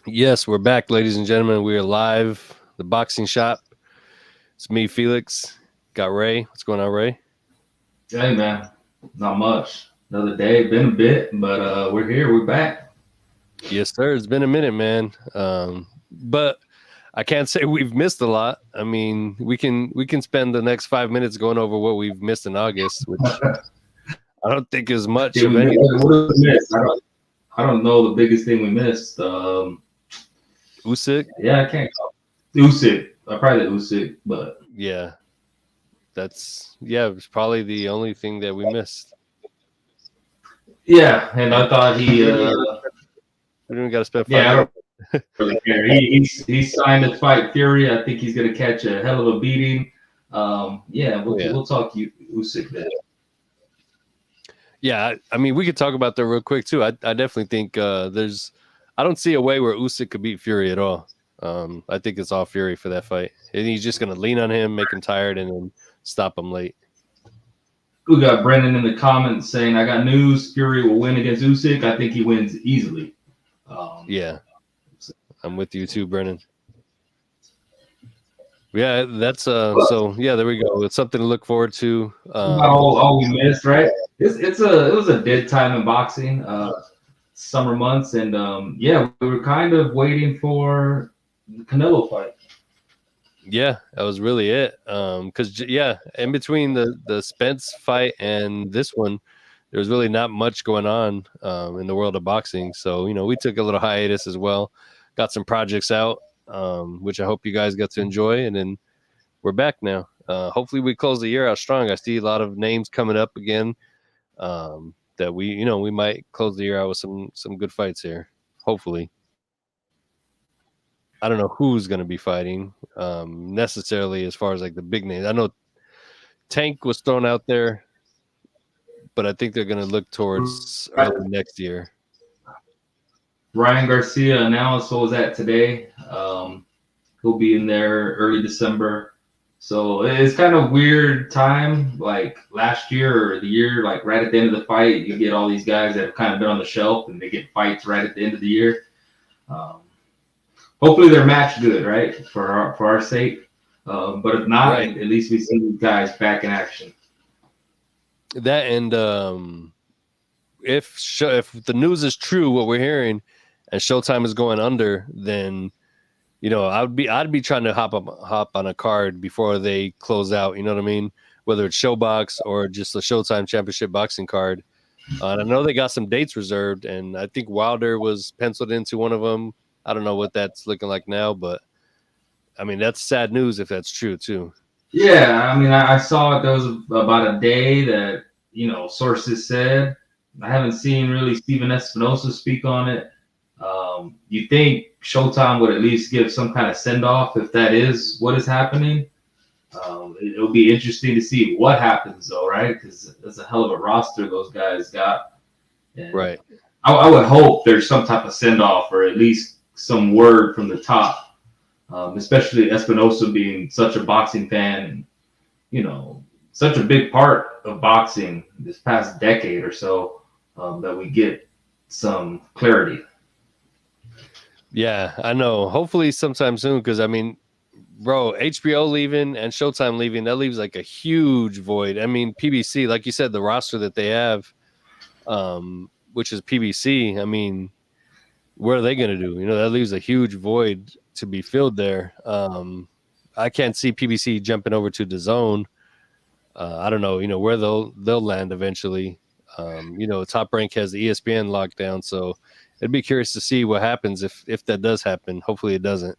Yes, we're back, ladies and gentlemen. We are live. The boxing shop. It's me, Felix. Got Ray. What's going on, Ray? Hey man, not much. Another day, been a bit, but we're here, we're back. Yes, sir. It's been a minute, man. But I can't say we've missed a lot. I mean, we can spend the next 5 minutes going over what we've missed in August, which I don't think is much Did of we miss, anything. what did we miss? I don't know the biggest thing we missed. Usyk. Yeah, I can't call Usyk. Probably the Usyk, but Yeah, it's probably the only thing that we missed. yeah, and I And thought we don't got to spend five yeah, I minutes. don't really care. He signed to fight Fury. I think he's gonna catch a hell of a beating. Yeah, Oh yeah. we'll talk Usyk then. Yeah, I mean, we could talk about that real quick too. I definitely think I don't see a way where Usyk could beat Fury at all. I think it's all Fury for that fight, and he's just gonna lean on him, make him tired, and then stop him late. We got Brendan in the comments saying, "I got news. Fury will win against Usyk. I think he wins easily." Um, Yeah, I'm with you too, Brennan. Yeah, that's so yeah, there we go. It's something to look forward to. About all we missed, right? It was a dead time in boxing, summer months, and yeah, we were kind of waiting for the Canelo fight. Yeah, that was really it. Because yeah, in between the Spence fight and this one, there was really not much going on in the world of boxing. So we took a little hiatus as well, got some projects out, which I hope you guys got to enjoy, and then we're back now. Hopefully, we close the year out strong. I see a lot of names coming up again. That we might close the year out with some good fights here. Hopefully. I don't know who's going to be fighting necessarily as far as like the big names. I know Tank was thrown out there, but I think they're going to look towards early next year. Ryan Garcia announced what was that today. He'll be in there early December. So it's kind of weird time, like last year or the year, like right at the end of the fight, you get all these guys that have kind of been on the shelf and they get fights right at the end of the year. Um, Hopefully they're matched good, right, for our sake. But if not, Right. at least we see these guys back in action. That and if the news is true, what we're hearing, and Showtime is going under, then I'd be trying to hop on a card before they close out. You know what I mean? Whether it's Showbox or just the Showtime Championship boxing card. And I know they got some dates reserved, and I think Wilder was penciled into one of them. I don't know what that's looking like now, but I mean that's sad news if that's true too. Yeah, I mean, I saw it. There was about a day that sources said. I haven't seen really Steven Espinosa speak on it. You think Showtime would at least give some kind of send off if that is what is happening? It'll be interesting to see what happens, though, right? Because that's a hell of a roster those guys got. And Right. I would hope there's some type of send off or at least some word from the top, especially Espinosa being such a boxing fan and, such a big part of boxing this past decade or so, that we get some clarity. Yeah, I know. Hopefully sometime soon, because I mean, bro, HBO leaving and Showtime leaving, that leaves like a huge void. I mean, PBC, like you said, the roster that they have, which is PBC. I mean, what are they going to do? That leaves a huge void to be filled there. I can't see PBC jumping over to the zone. I don't know, where they'll land eventually. Top Rank has the ESPN lockdown, so I'd be curious to see what happens if that does happen. Hopefully, it doesn't.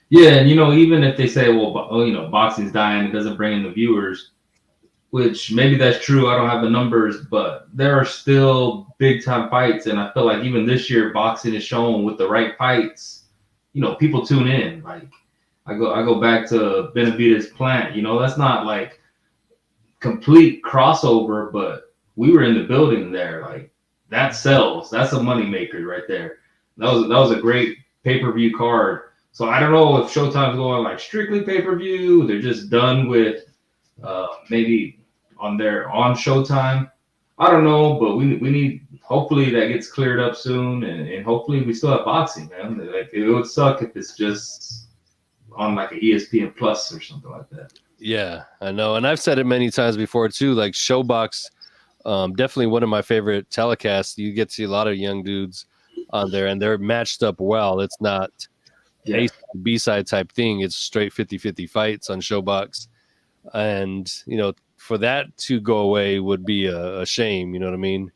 Yeah, and even if they say, well, boxing's dying, it doesn't bring in the viewers, which maybe that's true. I don't have the numbers, but there are still big time fights, and I feel like even this year, boxing is shown with the right fights. People tune in. Like I go back to Benavidez Plant. That's not like complete crossover, but we were in the building there. Like that sells. That's a moneymaker right there. That was a great pay-per-view card. So I don't know if Showtime's going like strictly pay-per-view. They're just done with maybe on Showtime. I don't know, but we need hopefully that gets cleared up soon, and hopefully we still have boxing, man. Like it would suck if it's just on like an ESPN Plus or something like that. Yeah, I know. And I've said it many times before too, like Showbox, definitely one of my favorite telecasts. You get to see a lot of young dudes on there and they're matched up well. It's not A side, B side type thing. It's straight 50-50 fights on Showbox. And, you know, for that to go away would be a shame. You know what I mean?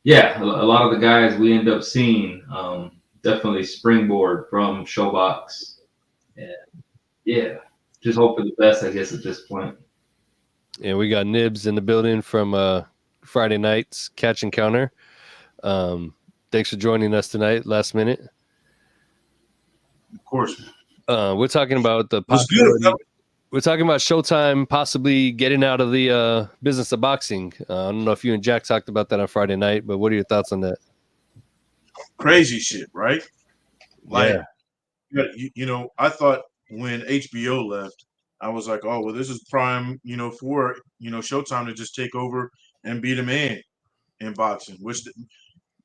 Yeah, a lot of the guys we end up seeing definitely springboard from Showbox. And yeah, just hope for the best, I guess, at this point. And we got Nibs in the building from Friday night's Catch and Counter. Thanks for joining us tonight, last minute. Of course. We're talking about the possibility. We're talking about Showtime possibly getting out of the business of boxing. I don't know if you and Jack talked about that on Friday night, but what are your thoughts on that? Crazy shit, right? Like, yeah. you know, I thought when HBO left, I was like, oh, well, this is prime, you know, for, you know, Showtime to just take over and be the man in boxing, which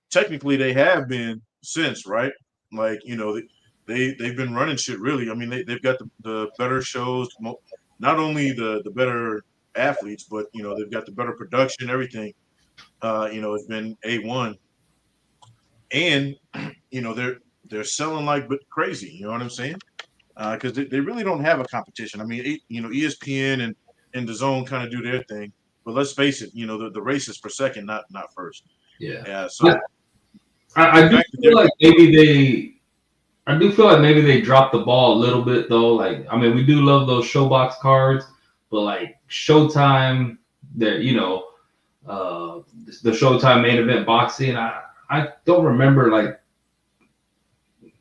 technically they have been since, right? Like, you know, they've been running shit really. I mean, they've got the better shows, not only the better athletes, but, you know, they've got the better production, everything. You know, it's been A1. And, you know, they're selling like crazy, you know what I'm saying? Because they really don't have a competition. I mean, you know, ESPN and the Zone kind of do their thing, but let's face it, you know, the race is for second, not first. Yeah. So I do feel like maybe they dropped the ball a little bit though. Like, I mean, we do love those Showbox cards, but like Showtime, that, you know, the Showtime main event boxing, I don't remember like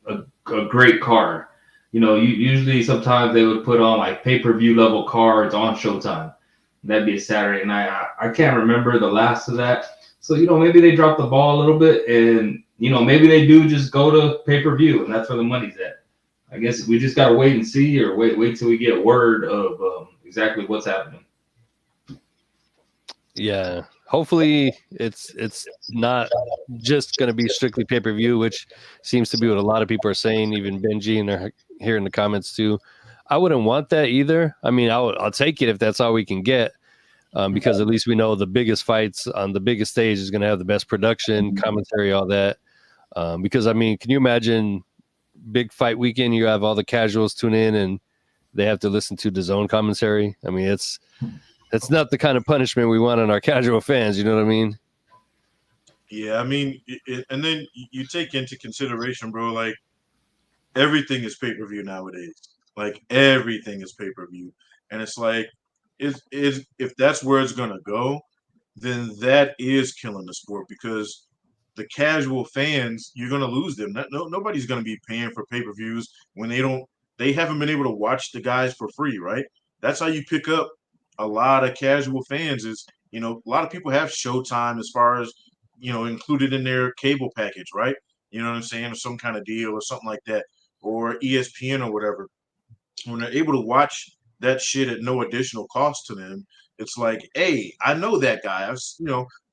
a great card. You know, usually sometimes they would put on like pay-per-view level cards on Showtime. That'd be a Saturday night. I can't remember the last of that. So, you know, maybe they dropped the ball a little bit, and, you know, maybe they do just go to pay-per-view, and that's where the money's at. I guess we just got to wait and see, or wait till we get word of exactly what's happening. Yeah. Hopefully it's not just going to be strictly pay-per-view, which seems to be what a lot of people are saying, even Benji and here in the comments too. I wouldn't want that either. I mean, I'll take it if that's all we can get. Because at least we know the biggest fights on the biggest stage is going to have the best production, commentary, all that. Because, I mean, can you imagine big fight weekend? You have all the casuals tune in and they have to listen to the Zone commentary. I mean, it's not the kind of punishment we want on our casual fans. You know what I mean? Yeah, I mean, and then you take into consideration, bro, like everything is pay-per-view nowadays. Like everything is pay-per-view. And it's like, if that's where it's gonna go, then that is killing the sport, because the casual fans, you're gonna lose them. Nobody's gonna be paying for pay-per-views when they haven't been able to watch the guys for free, right? That's how you pick up a lot of casual fans. Is, you know, a lot of people have Showtime as far as, you know, included in their cable package, right? You know what I'm saying, or some kind of deal or something like that, or ESPN or whatever. When they're able to watch that shit at no additional cost to them, it's like, hey, I know that guy.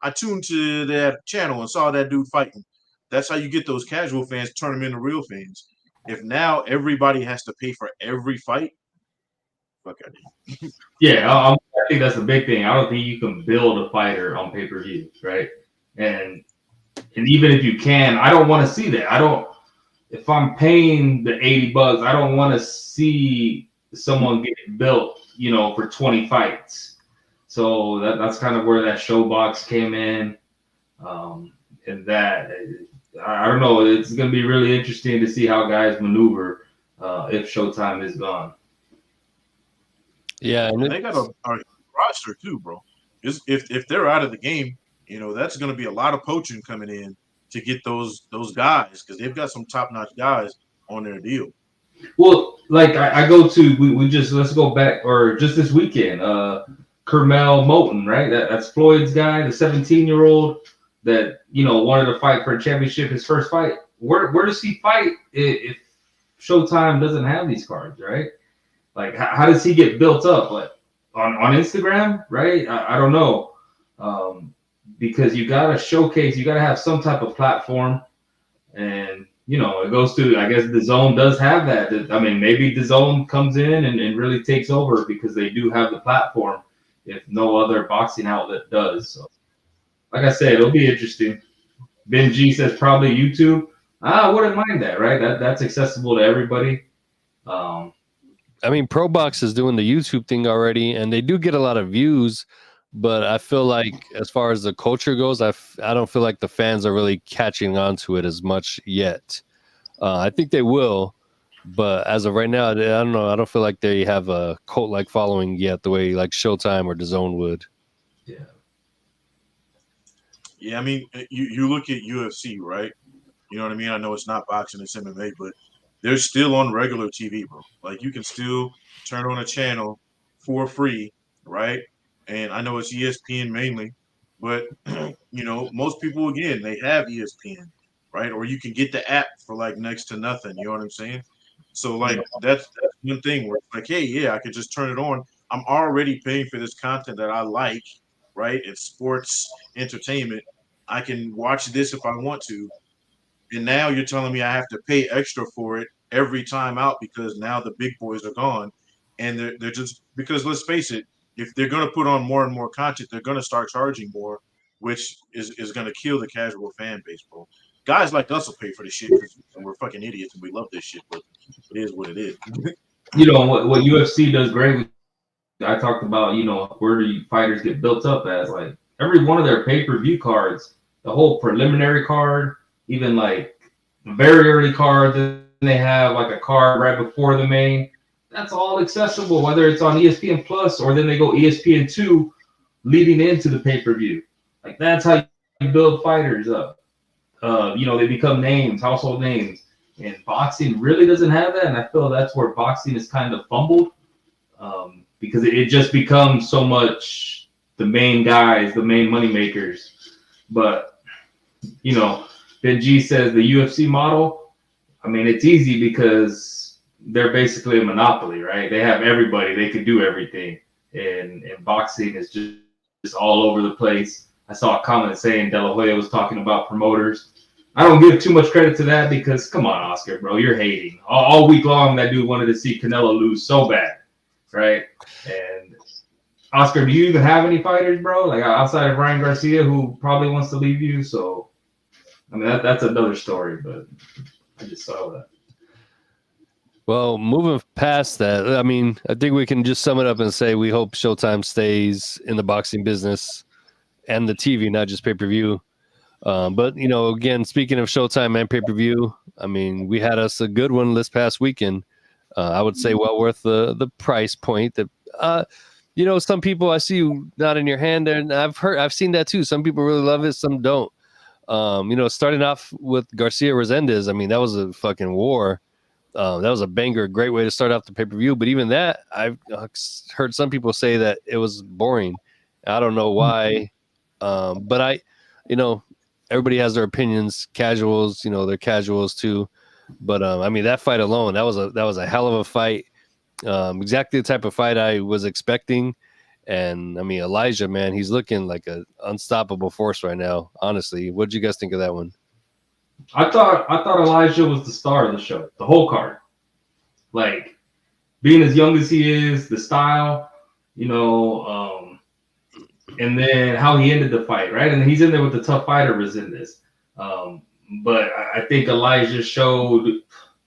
I tuned to that channel and saw that dude fighting. That's how you get those casual fans, turn them into real fans. If now everybody has to pay for every fight, fuck it. Yeah, I think that's the big thing. I don't think you can build a fighter on pay-per-view, right? And even if you can, I don't want to see that. If I'm paying the $80, I don't want to see someone get built, you know, for 20 fights. So that's kind of where that Showbox came in. And that, I don't know, it's going to be really interesting to see how guys maneuver if Showtime is gone. Yeah, and they got a roster too, bro. If they're out of the game, you know, that's going to be a lot of poaching coming in to get those guys, because they've got some top-notch guys on their deal. Well, like I go to, let's go back, or just this weekend, Kermel Moton, right? That's Floyd's guy, the 17-year-old that, you know, wanted to fight for a championship, his first fight. Where does he fight if Showtime doesn't have these cards, right? Like, how does he get built up? Like on Instagram, right? I don't know. Because you got to showcase, you got to have some type of platform. And it goes to, I guess the zone does have that. I mean, maybe the zone comes in and really takes over because they do have the platform if no other boxing outlet does. So, like I said, it'll be interesting. Ben G says probably YouTube. I wouldn't mind that, right? That's accessible to everybody. I mean, Pro Box is doing the YouTube thing already, and they do get a lot of views. But I feel like, as far as the culture goes, I don't feel like the fans are really catching on to it as much yet. I think they will, but as of right now, I don't know. I don't feel like they have a cult-like following yet, the way like Showtime or DAZN would. Yeah. Yeah, I mean, you look at UFC, right? You know what I mean? I know it's not boxing, it's MMA, but they're still on regular TV, bro. Like you can still turn on a channel for free, right? And I know it's ESPN mainly, but most people again they have ESPN, right? Or you can get the app for like next to nothing. You know what I'm saying? So like that's one thing where it's like, hey, yeah, I could just turn it on. I'm already paying for this content that I like, right? It's sports entertainment. I can watch this if I want to. And now you're telling me I have to pay extra for it every time out because now the big boys are gone. And they're just because let's face it, if they're going to put on more and more content, they're going to start charging more, which is going to kill the casual fan base, bro. Guys like us will pay for this shit because we're fucking idiots and we love this shit, but it is what it is. What UFC does great. I talked about, where do fighters get built up as? Like every one of their pay-per-view cards, the whole preliminary card, even like the very early card, then they have like a card right before the main. That's all accessible, whether it's on ESPN Plus or then they go ESPN2 leading into the pay-per-view. Like that's how you build fighters up. They become names, household names. And boxing really doesn't have that, and I feel that's where boxing is kind of fumbled. Because it just becomes so much the main guys, the main money makers. But, Ben G says the UFC model, I mean, it's easy because they're basically a monopoly, right? They have everybody. They can do everything. And boxing is just all over the place. I saw a comment saying De La Hoya was talking about promoters. I don't give too much credit to that because, come on, Oscar, bro, you're hating. All week long, that dude wanted to see Canelo lose so bad. Right. And Oscar, do you even have any fighters, bro? Like outside of Ryan Garcia, who probably wants to leave you? So, I mean, that's another story, but I just saw that. Well, moving past that, I mean, I think we can just sum it up and say we hope Showtime stays in the boxing business and the TV, not just pay-per-view. But, again, speaking of Showtime and pay-per-view, I mean, we had us a good one this past weekend. I would say well worth the price point. That some people, I see you nodding your hand there, and I've seen that too. Some people really love it, some don't. Starting off with Garcia Resendez, I mean, that was a fucking war. That was a banger, great way to start off the pay-per-view. But even that, I've heard some people say that it was boring. I don't know why, but everybody has their opinions. Casuals, they're casuals too. But I mean, that fight alone, that was a hell of a fight. Exactly the type of fight I was expecting. And I mean, Elijah, man, he's looking like an unstoppable force right now. Honestly, what did you guys think of that one? I thought Elijah was the star of the show, the whole card. Like being as young as he is, the style, and then how he ended the fight, right? And he's in there with the tough fighter Resendez. But I think Elijah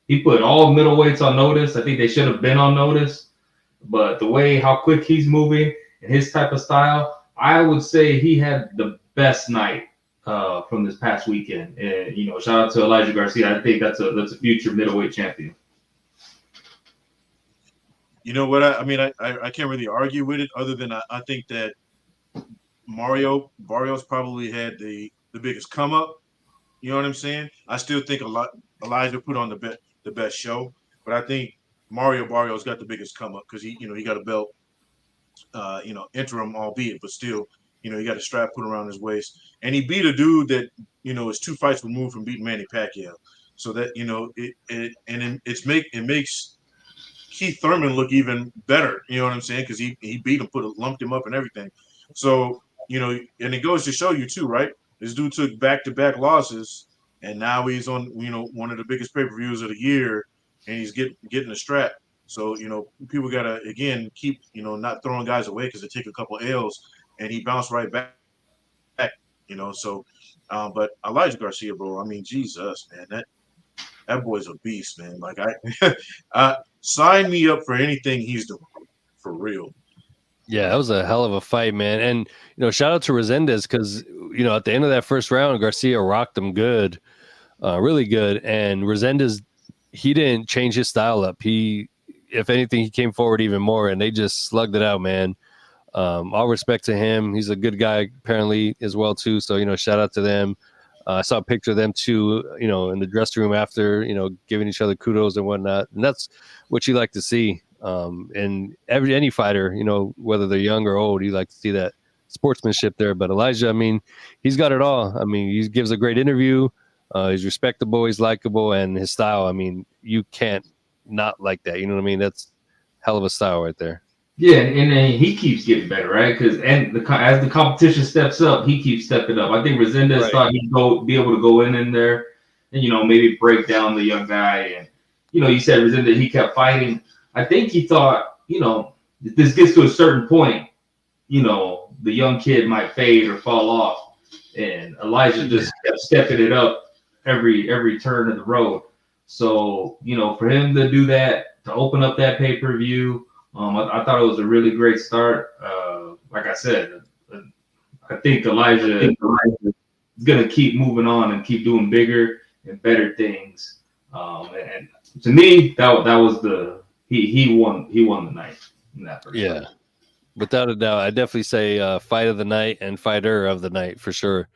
he put all middleweights on notice. I think they should have been on notice. But the way how quick he's moving and his type of style, I would say he had the best night from this past weekend. And shout out to Elijah Garcia. I think that's a future middleweight champion. You know what? I mean, I can't really argue with it other than I think that Barrios probably had the biggest come up. You know what I'm saying? I still think Elijah put on the best show, but I think Mario Barrios got the biggest come up because he got a belt, interim albeit, but still, he got a strap put around his waist, and he beat a dude that is 2 fights removed from beating Manny Pacquiao. So that it makes Keith Thurman look even better. You know what I'm saying? Because he beat him, lumped him up and everything. So and it goes to show you too, right? This dude took back-to-back losses, and now he's on one of the biggest pay-per-views of the year, and he's getting a strap. So people gotta again keep not throwing guys away because they take a couple L's, and he bounced right back. So but Elijah Garcia, bro, I mean, Jesus, man, that boy's a beast, man. Like sign me up for anything he's doing, for real. Yeah, that was a hell of a fight, man. And shout out to Resendez because at the end of that first round, Garcia rocked him good, really good. And Resendez, he didn't change his style up. If anything, he came forward even more, and they just slugged it out, man. All respect to him. He's a good guy apparently as well too. So shout out to them. I saw a picture of them too, in the dressing room after, giving each other kudos and whatnot. And that's what you like to see. And any fighter, whether they're young or old, you like to see that sportsmanship there. But Elijah, I mean, he's got it all. I mean, he gives a great interview. He's respectable. He's likable, and his style. I mean, you can't not like that. You know what I mean? That's hell of a style right there. Yeah, and he keeps getting better, right? Because as the competition steps up, he keeps stepping up. I think Resendez thought he'd be able to go in there and maybe break down the young guy. And you said Resendez, he kept fighting. I think he thought if this gets to a certain point, the young kid might fade or fall off, and Elijah just kept stepping it up every turn of the road. So for him to do that, to open up that pay-per-view. I thought it was a really great start. Like I said, I think Elijah is going to keep moving on and keep doing bigger and better things. And to me, that was he won the night in that first fight. Without a doubt. I definitely say fight of the night and fighter of the night for sure.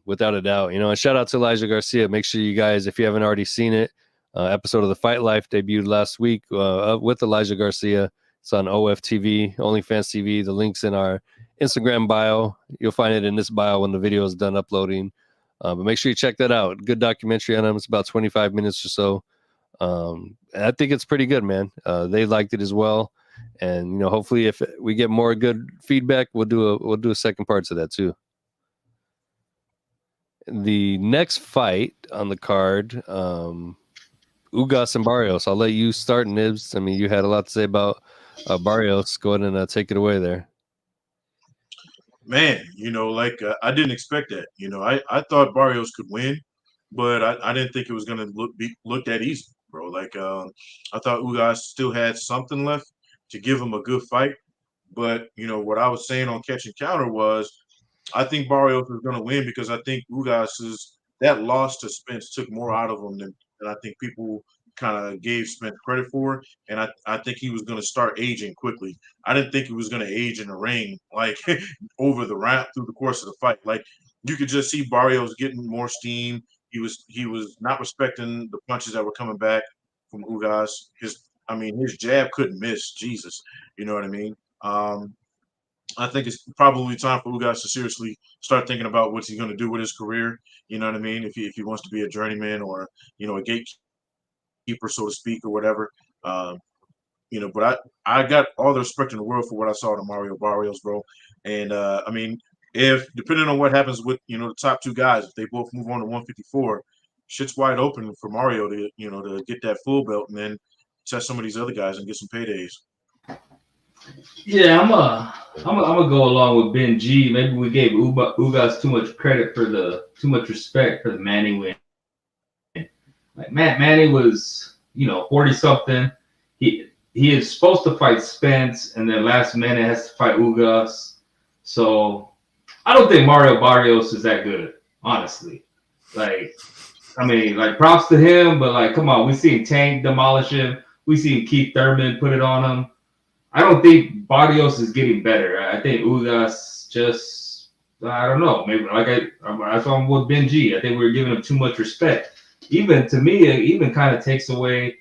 Without a doubt. And shout out to Elijah Garcia. Make sure you guys, if you haven't already seen it, episode of The Fight Life debuted last week with Elijah Garcia. It's on OFTV, OnlyFans TV. The link's in our Instagram bio. You'll find it in this bio when the video is done uploading. But make sure you check that out. Good documentary on him. It's about 25 minutes or so. And I think it's pretty good, man. They liked it as well. And hopefully, if we get more good feedback, we'll do a second part to that too. The next fight on the card. Ugas and Barrios. I'll let you start, Nibs. I mean, you had a lot to say about Barrios. Go ahead and take it away there. Man, I didn't expect that. I thought Barrios could win, but I didn't think it was going to look that easy, bro. I thought Ugas still had something left to give him a good fight. But, what I was saying on Catch and Counter was I think Barrios was going to win because I think that loss to Spence took more out of him than I think people kind of gave Spence credit for. And I think he was going to start aging quickly. I didn't think he was going to age in the ring, over the round through the course of the fight. You could just see Barrios getting more steam. He was not respecting the punches that were coming back from Ugas. His jab couldn't miss. Jesus. You know what I mean? I think it's probably time for Ugas to seriously start thinking about what he's going to do with his career. You know what I mean? If he wants to be a journeyman or a gatekeeper, so to speak, or whatever. But I got all the respect in the world for what I saw to Mario Barrios, bro. And if depending on what happens with the top two guys, if they both move on to 154, shit's wide open for Mario to get that full belt and then test some of these other guys and get some paydays. Yeah, I'm gonna go along with Ben G. Maybe we gave Ugas too much credit for too much respect for the Manny win. Manny was 40 something. He is supposed to fight Spence, and then last minute has to fight Ugas. So I don't think Mario Barrios is that good, honestly. Props to him, but come on, we seen Tank demolish him. We seen Keith Thurman put it on him. I don't think Barrios is getting better. I think Ugas just, I don't know. Maybe that's why I'm with Ben G. I think we're giving him too much respect. Even to me, it even kind of takes away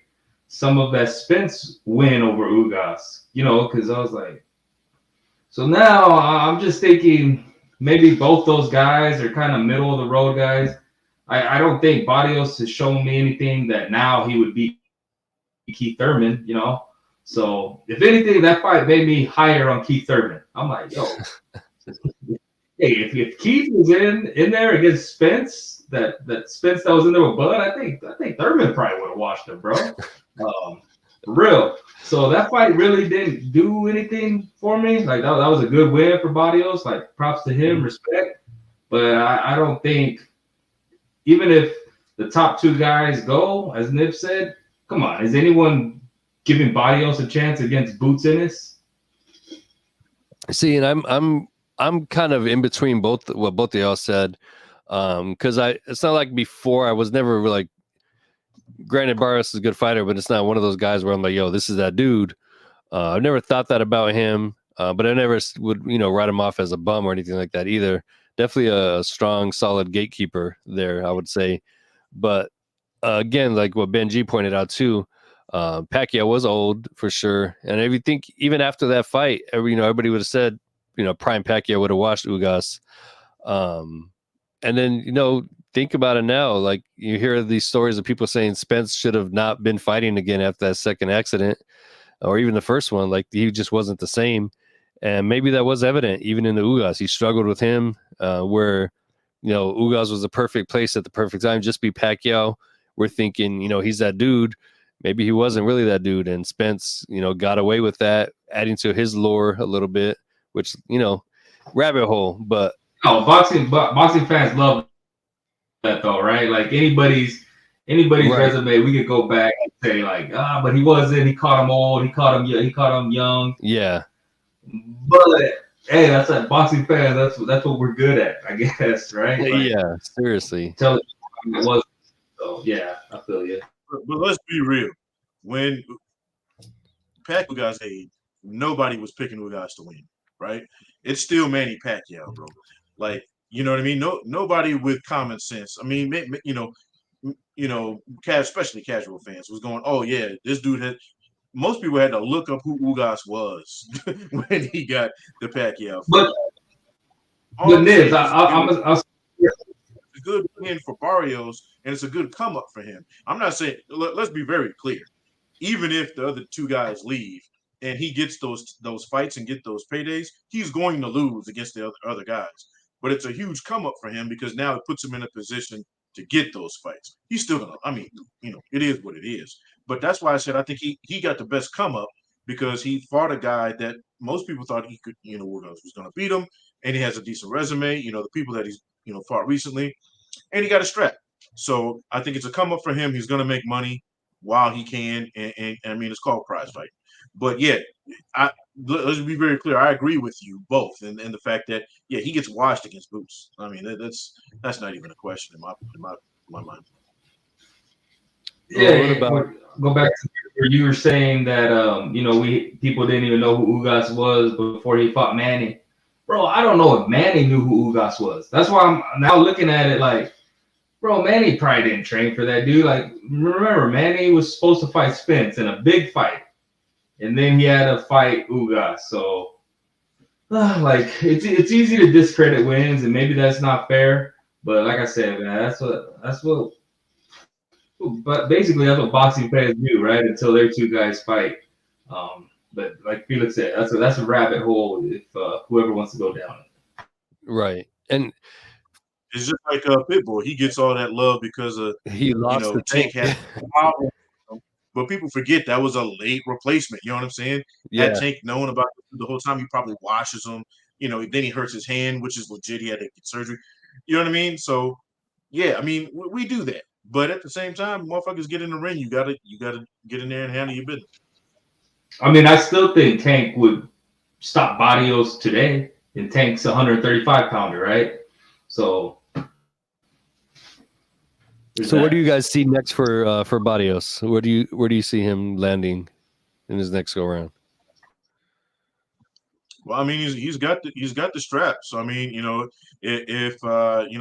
some of that Spence win over Ugas, because I was like, so now I'm just thinking maybe both those guys are kind of middle of the road guys. I don't think Barrios has shown me anything that now he would beat Keith Thurman, So if anything, that fight made me higher on Keith Thurman. I'm like, yo, Hey, if Keith was in there against Spence, that Spence that was in there with Bud, I think Thurman probably would have watched him, bro. For real. So that fight really didn't do anything for me. Like that was a good win for Barrios. Like props to him, respect. But I don't think, even if the top two guys go, as Nip said, come on, is anyone giving Barrios a chance against Boots Ennis? See, and I'm kind of in between both what both of y'all said, because it's not like before I was never like, granted Barrios is a good fighter, but it's not one of those guys where I'm like, yo, this is that dude. I've never thought that about him, but I never would write him off as a bum or anything like that either. Definitely a strong, solid gatekeeper there, I would say. But again, like what Benji pointed out too, Pacquiao was old for sure, and if you think even after that fight, everybody would have said, prime Pacquiao would have watched Ugas, and then think about it now. Like you hear these stories of people saying Spence should have not been fighting again after that second accident, or even the first one. Like he just wasn't the same, and maybe that was evident even in the Ugas. He struggled with him, where Ugas was the perfect place at the perfect time. Just be Pacquiao. We're thinking, he's that dude. Maybe he wasn't really that dude, and Spence, got away with that, adding to his lore a little bit, which rabbit hole. But boxing fans love that though, right? Like anybody's right. Resume, we could go back and say like, but he wasn't. He caught him old. He caught him young. Yeah. But hey, that's like boxing fans. That's what we're good at, I guess, right? Like, yeah, seriously. Tell it was. So yeah, I feel you. But let's be real. When Pacquiao got age, nobody was picking Ugas to win, right? It's still Manny Pacquiao, bro. Like, you know what I mean? Nobody with common sense. I mean, especially casual fans was going, "Oh yeah, this dude had." Most people had to look up who Ugas was when he got the Pacquiao. But Nibs, I'll a good win for Barrios, and it's a good come up for him. I'm not saying. Let's be very clear. Even if the other two guys leave and he gets those fights and get those paydays, he's going to lose against the other guys. But it's a huge come up for him because now it puts him in a position to get those fights. He's still gonna. I mean, it is what it is. But that's why I said I think he got the best come up because he fought a guy that most people thought he could, was going to beat him, and he has a decent resume. The people that he's fought recently, and he got a strap. So I think it's a come up for him. He's going to make money while he can, and I mean it's called prize fighting. But yeah, let's be very clear. I agree with you both, and the fact that he gets washed against Boots. I mean that's not even a question in my mind. Yeah, go back to where you were saying that people didn't even know who Ugas was before he fought Manny. Bro, I don't know if Manny knew who Ugas was. That's why I'm now looking at it like, bro, Manny probably didn't train for that dude. Like, remember, Manny was supposed to fight Spence in a big fight, and then he had to fight Ugas. So, like, it's easy to discredit wins, and maybe that's not fair. But like I said, man, that's what. But basically, that's what boxing fans do, right? Until their two guys fight. But like Felix said, that's a rabbit hole if whoever wants to go down it. Right, and it's just like Pitbull. He gets all that love because of he lost the Tank had problems. But people forget that was a late replacement. You know what I'm saying? Yeah. Had Tank known about it the whole time, he probably washes him. Then he hurts his hand, which is legit. He had to get surgery. You know what I mean? So, yeah, I mean, we do that. But at the same time, motherfuckers get in the ring. You gotta get in there and handle your business. I mean, I still think Tank would stop Barrios today, and Tank's 135 pounder, right? So where do you guys see next for Barrios? Where do you see him landing in his next go round? Well, I mean, he's got the strap. So I mean, if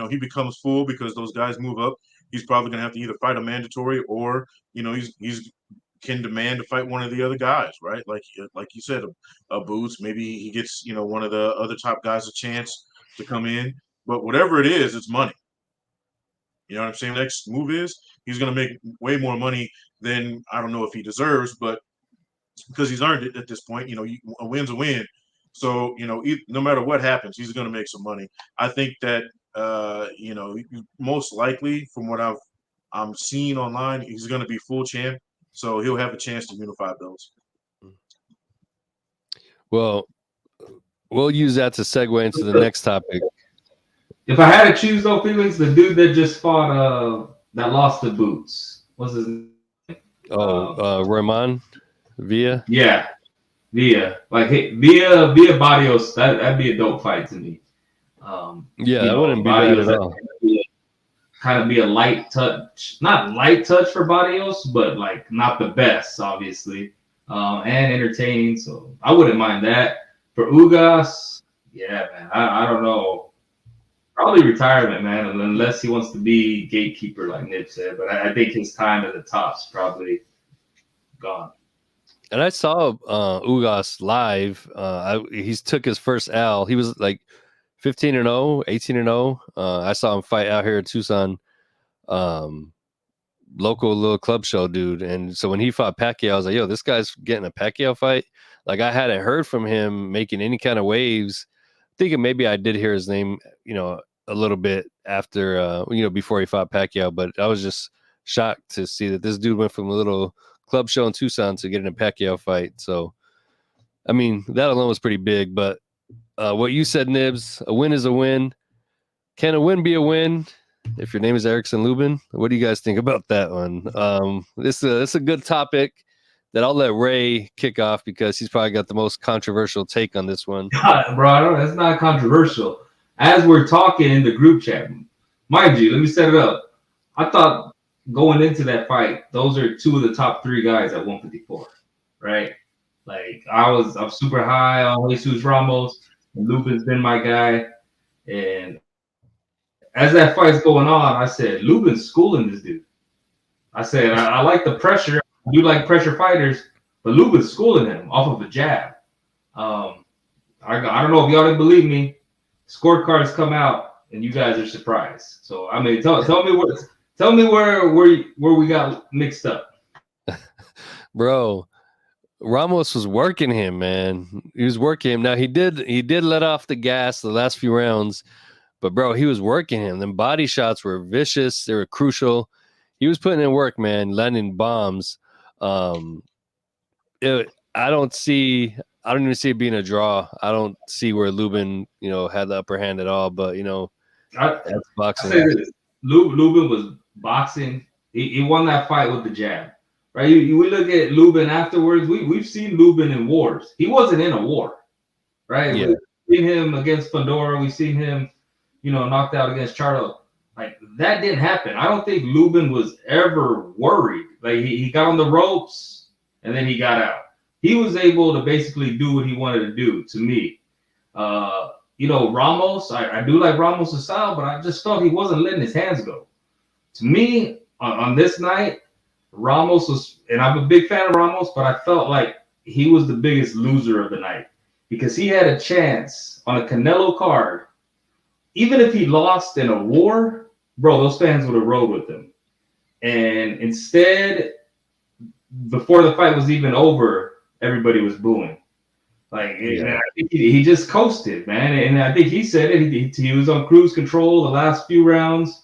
he becomes full because those guys move up, he's probably gonna have to either fight a mandatory or he's can demand to fight one of the other guys, right? Like you said, a Boots. Maybe he gets one of the other top guys a chance to come in. But whatever it is, it's money. You know what I'm saying? Next move is he's gonna make way more money than I don't know if he deserves, but because he's earned it at this point. A win's a win. So, no matter what happens, he's going to make some money. I think that, most likely from what I'm seeing online, he's going to be full champ. So he'll have a chance to unify belts. Well, we'll use that to segue into the next topic. If I had to choose though, Felix, the dude that just fought, that lost the boots, what's his name? Roman Villa. Yeah, Villa. Like Villa Barrios, that'd be a dope fight to me. That wouldn't be bad at all. Kind of be a light touch, not light touch for Barrios, but like not the best, obviously, and entertaining. So I wouldn't mind that. For Ugas, yeah, man, I don't know. Probably retirement, man, unless he wants to be gatekeeper, like Nip said. But I think his time at the top's probably gone. And I saw Ugas live. He took his first L. He was like 15-0, 18-0. I saw him fight out here in Tucson, local little club show dude. And so when he fought Pacquiao, I was like, yo, this guy's getting a Pacquiao fight. Like, I hadn't heard from him making any kind of waves. Thinking maybe I did hear his name, a little bit after, before he fought Pacquiao. But I was just shocked to see that this dude went from a little club show in Tucson to getting a Pacquiao fight. So, I mean, that alone was pretty big. But what you said, Nibs, a win is a win. Can a win be a win if your name is Erickson Lubin? What do you guys think about that one? This is a good topic that I'll let Ray kick off because he's probably got the most controversial take on this one. Bro, that's not controversial. As we're talking in the group chat, mind you, let me set it up. I thought going into that fight, those are two of the top three guys at 154, right? Like I'm super high on Jesus Ramos, and Lubin's been my guy. And as that fight's going on, I said, Lubin's schooling this dude. I said, I like the pressure. I do like pressure fighters, but Lubin's schooling him off of a jab. I don't know if y'all didn't believe me. Scorecards come out, and you guys are surprised. So I mean, tell me where we got mixed up, bro. Ramos was working him, man. He was working him. Now he did let off the gas the last few rounds, but bro, he was working him. Them body shots were vicious. They were crucial. He was putting in work, man, landing bombs. I don't even see it being a draw. I don't see where Lubin, had the upper hand at all. But that's boxing. I say this. Lubin was boxing. He won that fight with the jab, right? We look at Lubin afterwards. We've seen Lubin in wars. He wasn't in a war, right? Yeah. We've seen him against Fundora. We've seen him, knocked out against Charlo. Like, that didn't happen. I don't think Lubin was ever worried. Like, he got on the ropes and then he got out. He was able to basically do what he wanted to do, to me. Ramos, I do like Ramos' style, but I just felt he wasn't letting his hands go. To me, on this night, Ramos was, and I'm a big fan of Ramos, but I felt like he was the biggest loser of the night because he had a chance on a Canelo card. Even if he lost in a war, bro, those fans would have rode with him. And instead, before the fight was even over, everybody was booing. Like, I think he just coasted, man. And I think he said it. He was on cruise control the last few rounds.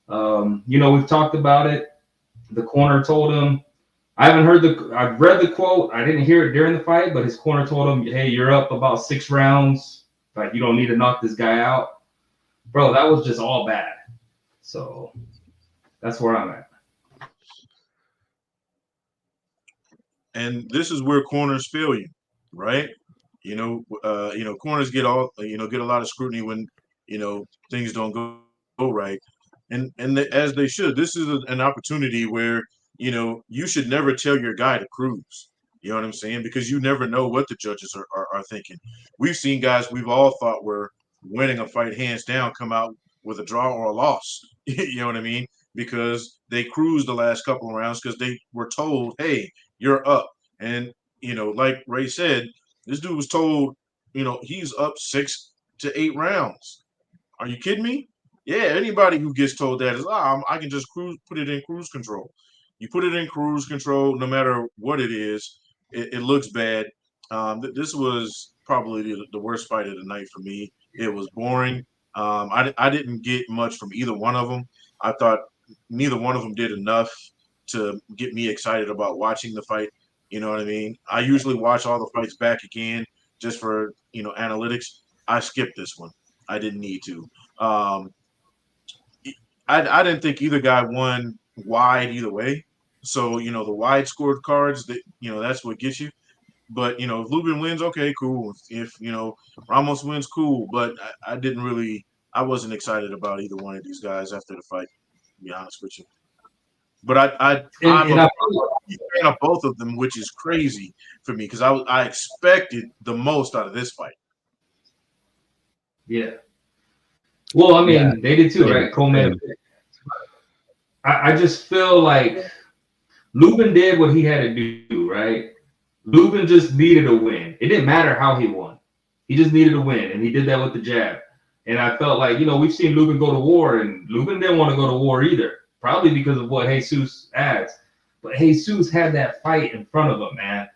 We've talked about it. The corner told him, I've read the quote. I didn't hear it during the fight, but his corner told him, hey, you're up about 6 rounds. Like, you don't need to knock this guy out. Bro, that was just all bad. So that's where I'm at. And this is where corners fail you, right? Corners get a lot of scrutiny when, things don't go right. And as they should. This is an opportunity where, you should never tell your guy to cruise. You know what I'm saying? Because you never know what the judges are thinking. We've seen guys we've all thought were winning a fight hands down come out with a draw or a loss. You know what I mean? Because they cruised the last couple of rounds because they were told, hey, you're up. And, like Ray said, this dude was told, he's up 6 to 8 rounds. Are you kidding me? Yeah, anybody who gets told that is, I can just put it in cruise control. You put it in cruise control, no matter what it is, it looks bad. This was probably the worst fight of the night for me. It was boring. I didn't get much from either one of them. I thought neither one of them did enough to get me excited about watching the fight. You know what I mean? I usually watch all the fights back again just for analytics. I skipped this one. I didn't need to. I didn't think either guy won wide either way. So the wide scored cards that that's what gets you. But if Lubin wins, okay, cool. If Ramos wins, cool. But I didn't really. I wasn't excited about either one of these guys after the fight. To be honest with you. But I'm a fan of both of them, which is crazy for me because I expected the most out of this fight. Yeah. Well, I mean, they did too, right? Coleman. I just feel like Lubin did what he had to do, right? Lubin just needed a win. It didn't matter how he won. He just needed a win, and he did that with the jab. And I felt like, we've seen Lubin go to war, and Lubin didn't want to go to war either, probably because of what Jesus adds. But Jesus had that fight in front of him, man.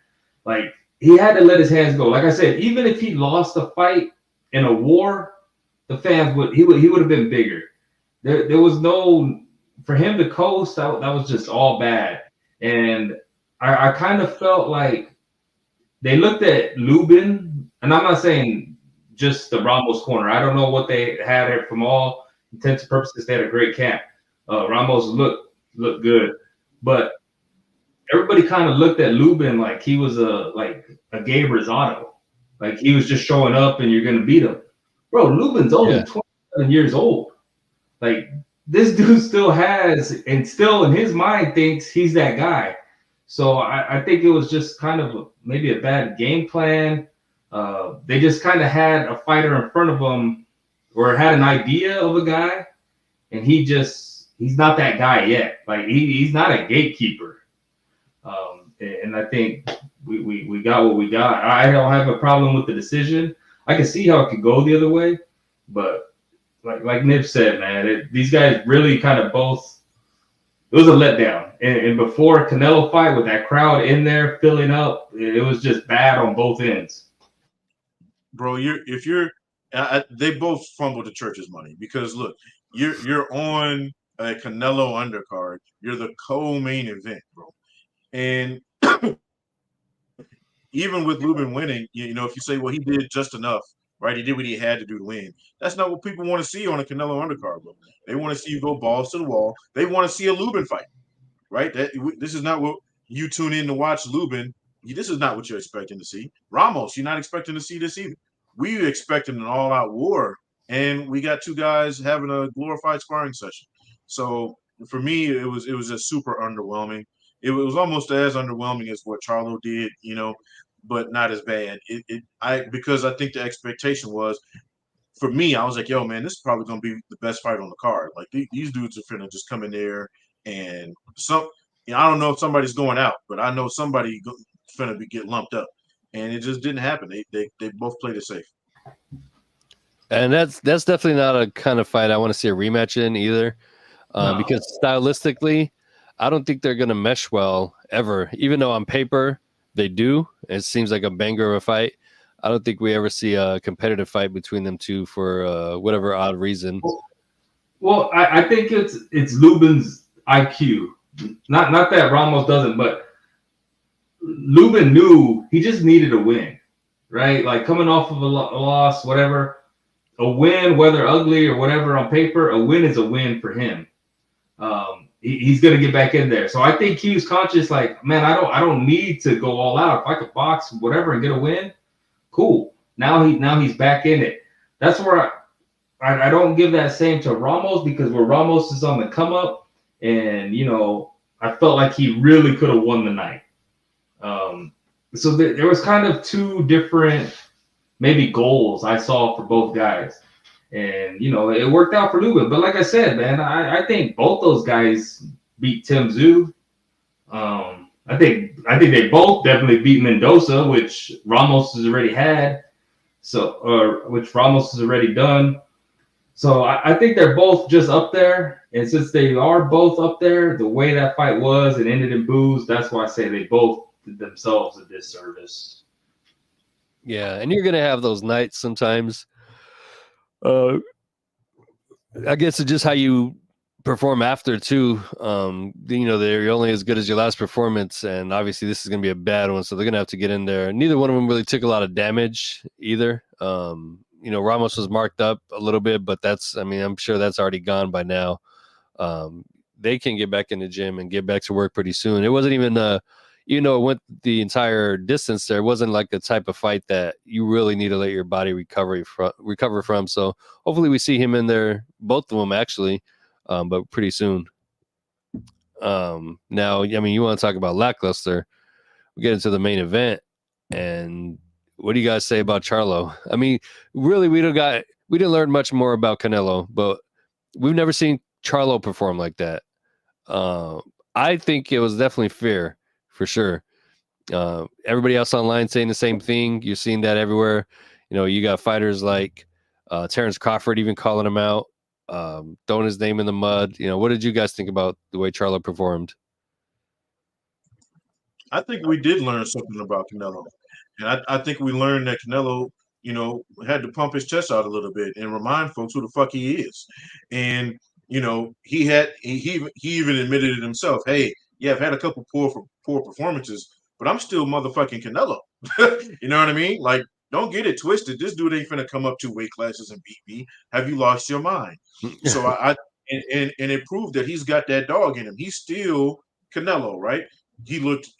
Like, he had to let his hands go. Like I said, even if he lost the fight in a war, the fans he would have been bigger. There was no, for him to coast, that was just all bad. And I kind of felt like they looked at Lubin, and I'm not saying just the Ramos corner. I don't know what they had here from all intents and purposes. They had a great camp. Ramos looked good, but everybody kind of looked at Lubin like he was a Gabe Rosado, like he was just showing up and you're gonna beat him. Bro, Lubin's only 27 years old. Like, this dude still has, and still in his mind thinks he's that guy. So I think it was just kind of maybe a bad game plan. They just kind of had a fighter in front of them, or had an idea of a guy, and he's not that guy yet. Like, he's not a gatekeeper. And I think we got what we got. I don't have a problem with the decision. I can see how it could go the other way, but like Nip said, man, these guys really kind of both. It was a letdown, and before Canelo fight with that crowd in there filling up, it was just bad on both ends. Bro, they both fumbled the church's money because look, you're on a Canelo undercard. You're the co-main event, bro, and even with Lubin winning, if you say, well, he did just enough, right? He did what he had to do to win. That's not what people want to see on a Canelo undercard, bro. They want to see you go balls to the wall. They want to see a Lubin fight, right? This is not what you tune in to watch Lubin. This is not what you're expecting to see. Ramos, you're not expecting to see this either. We expecting an all-out war, and we got two guys having a glorified sparring session. So for me, it was just super underwhelming. It was almost as underwhelming as what Charlo did, but not as bad. Because I think the expectation was, for me, I was like, yo, man, this is probably going to be the best fight on the card. Like, these dudes are finna just come in there and I don't know if somebody's going out, but I know somebody finna get lumped up. And it just didn't happen. They both played it safe. And that's definitely not a kind of fight I want to see a rematch in either. No. Because stylistically, I don't think they're going to mesh well ever. Even though on paper they do, it seems like a banger of a fight. I don't think we ever see a competitive fight between them two for whatever odd reason. Well, I think it's Lubin's IQ. Not that Ramos doesn't, but Lubin knew he just needed a win, right? Like, coming off of a loss, whatever, a win, whether ugly or whatever on paper, a win is a win for him. He's gonna get back in there. So I think he was conscious, like, man, I don't need to go all out. If I could box whatever and get a win, cool. Now he's back in it. That's where I don't give that same to Ramos, because where Ramos is on the come up, and I felt like he really could have won the night. So there was kind of two different maybe goals I saw for both guys. And, it worked out for Lubin. But like I said, man, I think both those guys beat Tim Tszyu. I think they both definitely beat Mendoza, which Ramos has already had. Which Ramos has already done. So I think they're both just up there. And since they are both up there, the way that fight was and ended in boos, that's why I say they both did themselves a disservice. Yeah, and you're gonna have those nights sometimes. I guess it's just how you perform after too. They're only as good as your last performance, and obviously this is gonna be a bad one, so they're gonna have to get in there. Neither one of them really took a lot of damage either. Ramos was marked up a little bit, but I'm sure that's already gone by now. They can get back in the gym and get back to work pretty soon. It wasn't even it went the entire distance there. It wasn't like the type of fight that you really need to let your body recover from. So hopefully we see him in there, both of them actually, but pretty soon. Now, you want to talk about lackluster. We get into the main event, and what do you guys say about Charlo? Really, we didn't learn much more about Canelo, but we've never seen Charlo perform like that. I think it was definitely fair, for sure. Everybody else online saying the same thing. You're seeing that everywhere. You got fighters like Terrence Crawford even calling him out, throwing his name in the mud. What did you guys think about the way Charlo performed? I think we did learn something about Canelo. And I think we learned that Canelo, had to pump his chest out a little bit and remind folks who the fuck he is. And, he even admitted it himself. Hey, yeah, I've had a couple poor performances, but I'm still motherfucking Canelo. You know what I mean? Like, don't get it twisted. This dude ain't finna come up 2 weight classes and beat me. Have you lost your mind? So and it proved that he's got that dog in him. He's still Canelo, right? He looked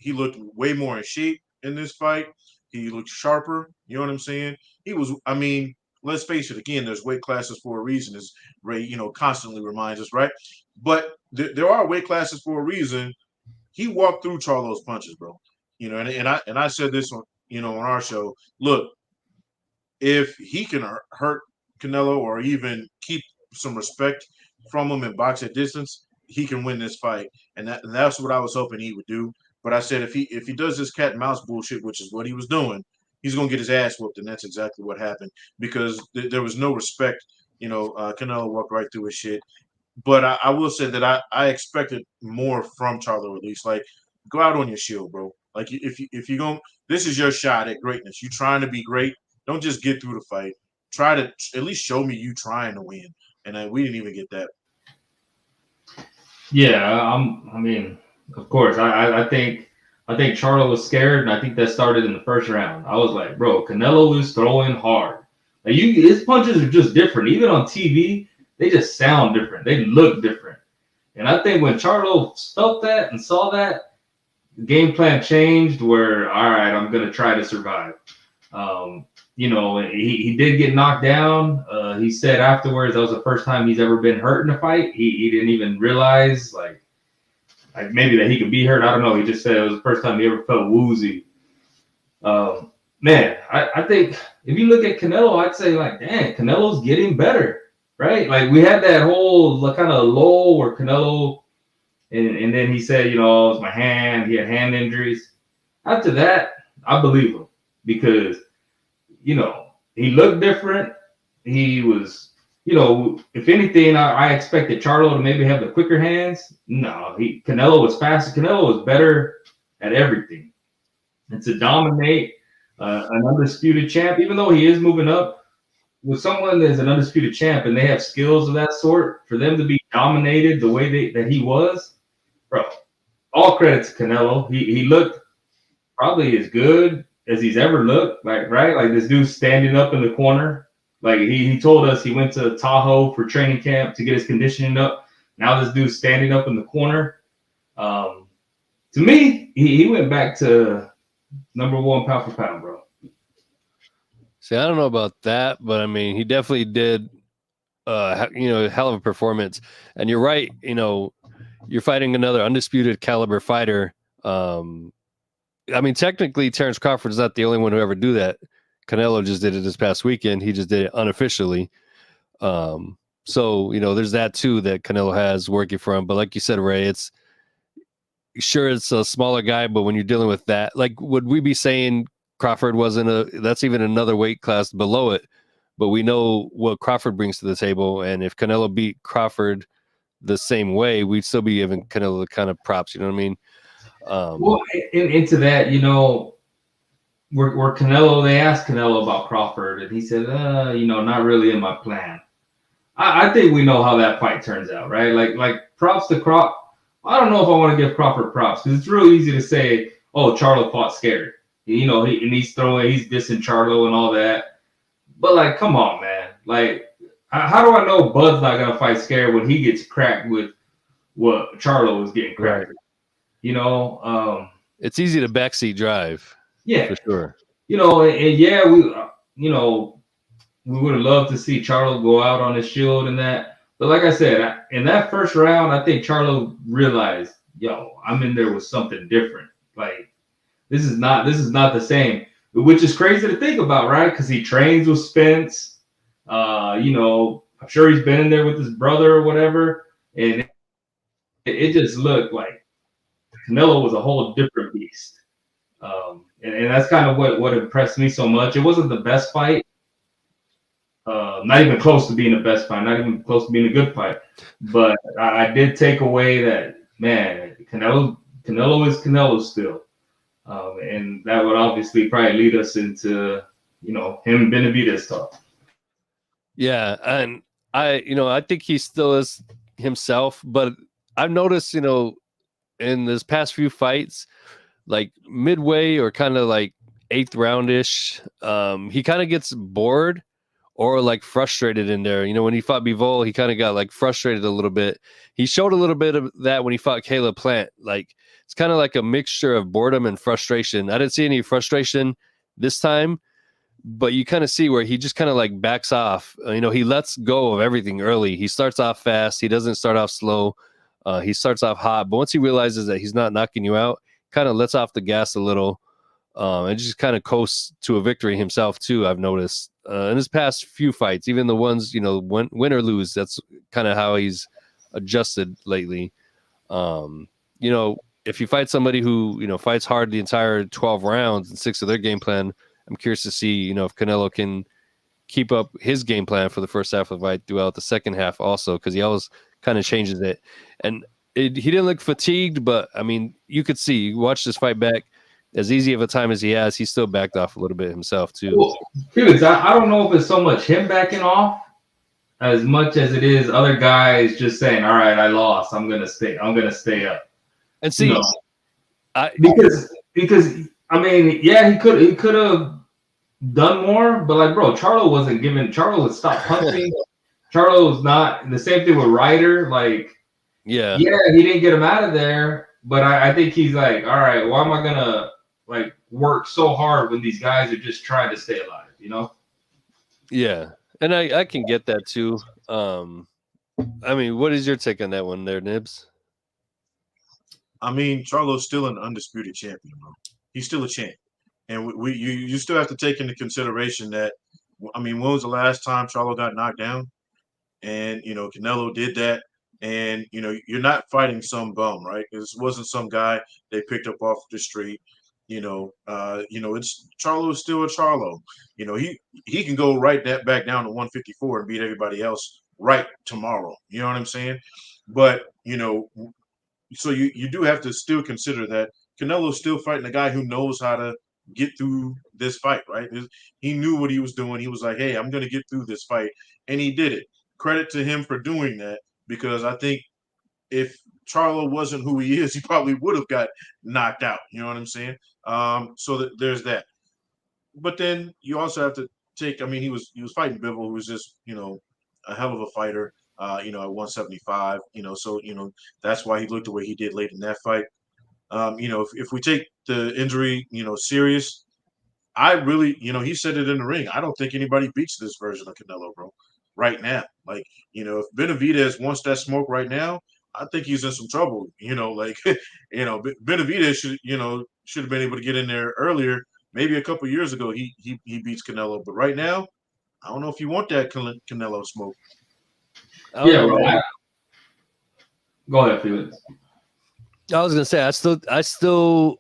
way more in shape in this fight. He looked sharper. You know what I'm saying? Let's face it. Again, there's weight classes for a reason, as Ray, constantly reminds us, right? But there are weight classes for a reason. He walked through Charlo's punches, bro. And I said this on our show. Look, if he can hurt Canelo or even keep some respect from him and box at distance, he can win this fight. And that's what I was hoping he would do. But I said if he does this cat and mouse bullshit, which is what he was doing, he's gonna get his ass whooped, and that's exactly what happened because there was no respect. Canelo walked right through his shit. But I will say that I expected more from Charlo at least. Like, go out on your shield, bro. Like if you going this is your shot at greatness. You trying to be great. Don't just get through the fight. Try to at least show me you trying to win. And we didn't even get that. Yeah, of course. I think Charlo was scared, and I think that started in the first round. I was like, bro, Canelo is throwing hard. Like his punches are just different. Even on TV, they just sound different. They look different. And I think when Charlo felt that and saw that, the game plan changed where, all right, I'm going to try to survive. He did get knocked down. He said afterwards that was the first time he's ever been hurt in a fight. He didn't even realize like maybe that he could be hurt. I don't know. He just said it was the first time he ever felt woozy. I think if you look at Canelo, I'd say like, damn, Canelo's getting better, right? Like we had that whole kind of lull where Canelo, and then he said, it was my hand. He had hand injuries. After that, I believe him because, he looked different. He was, if anything, I expected Charlo to maybe have the quicker hands. No, Canelo was faster. Canelo was better at everything. And to dominate an undisputed champ, even though he is moving up, with someone that's an undisputed champ and they have skills of that sort, for them to be dominated the way that he was, bro, all credit to Canelo. He looked probably as good as he's ever looked, like this dude standing up in the corner. Like he told us he went to Tahoe for training camp to get his conditioning up. Now this dude's standing up in the corner. To me, he went back to number one pound for pound, bro. See, I don't know about that, but he definitely did hell of a performance. And you're right, you're fighting another undisputed caliber fighter. Technically, Terrence Crawford is not the only one who ever do that. Canelo just did it this past weekend. He just did it unofficially. So, there's that too that Canelo has working for him. But like you said, Ray, it's a smaller guy, but when you're dealing with that, like, would we be saying Crawford that's even another weight class below it? But we know what Crawford brings to the table. And if Canelo beat Crawford the same way, we'd still be giving Canelo the kind of props. You know what I mean? Well, into that, where Canelo, they asked Canelo about Crawford, and he said, not really in my plan. I think we know how that fight turns out, right? Like props to Crawford. I don't know if I want to give Crawford props because it's real easy to say, oh, Charlo fought scared. He's dissing Charlo and all that. But like, come on, man. Like, how do I know Bud's not gonna fight scared when he gets cracked with what Charlo was getting cracked? Right. It's easy to backseat drive. Yeah, for sure. And yeah, we would have loved to see Charlo go out on his shield and that. But like I said, in that first round, I think Charlo realized, I'm in there with something different. Like this is not the same, which is crazy to think about, right? Because he trains with Spence. I'm sure he's been in there with his brother or whatever, and it just looked like Canelo was a whole different beast. And that's kind of what impressed me so much. It wasn't the best fight. Not even close to being the best fight, not even close to being a good fight. But I did take away that, man, Canelo is Canelo still. And that would obviously probably lead us into, him and Benavidez talk. Yeah, and I think he still is himself, but I've noticed, in this past few fights, like midway or kind of like 8th roundish, he kind of gets bored or like frustrated in there. When he fought Bivol, he kind of got like frustrated a little bit. He showed a little bit of that when he fought Caleb Plant. Like it's kind of like a mixture of boredom and frustration. I didn't see any frustration this time, but you kind of see where he just kind of like backs off. He lets go of everything early. He starts off fast. He doesn't start off slow. He starts off hot, but once he realizes that he's not knocking you out, kind of lets off the gas a little, and just kind of coasts to a victory himself too. I've noticed in his past few fights, even the ones win or lose, that's kind of how he's adjusted lately. If you fight somebody who fights hard the entire 12 rounds and 6 of their game plan, I'm curious to see if Canelo can keep up his game plan for the first half of the fight throughout the second half also, because he always kind of changes it. And he didn't look fatigued, but I mean, you could see, you watch this fight back, as easy of a time as he has, he still backed off a little bit himself too. Well, Felix, I don't know if it's so much him backing off as much as it is other guys just saying, all right, I lost, I'm gonna stay up. And see, because I mean, yeah, he could have done more, but like, bro, Charlo would stop punching. Charlo was not the same thing with Ryder. Like, yeah, he didn't get him out of there, but I think he's like, all right, why am I gonna like work so hard when these guys are just trying to stay alive, Yeah, and I can get that too. I mean, what is your take on that one there, Nibs? I mean, Charlo's still an undisputed champion, bro. He's still a champ. And you still have to take into consideration that, I mean, when was the last time Charlo got knocked down? And, Canelo did that. And, you're not fighting some bum, right? This wasn't some guy they picked up off the street. It's Charlo is still a Charlo. He can go right back down to 154 and beat everybody else right tomorrow. You know what I'm saying? But, so you do have to still consider that Canelo's still fighting a guy who knows how to get through this fight, right? He knew what he was doing. He was like, hey, I'm going to get through this fight. And he did it. Credit to him for doing that, because I think if Charlo wasn't who he is, he probably would have got knocked out. You know what I'm saying? So there's that. But then you also have to take, I mean, he was fighting Bivol, who was just, a hell of a fighter, at 175, so, that's why he looked the way he did late in that fight. If we take the injury, serious, I really, he said it in the ring. I don't think anybody beats this version of Canelo, bro, right now. Like, if Benavidez wants that smoke right now, I think he's in some trouble. Benavidez should have been able to get in there earlier. Maybe a couple years ago, he beats Canelo, but right now, I don't know if you want that Canelo smoke. Yeah, right. Go ahead, Felix. I was gonna say I still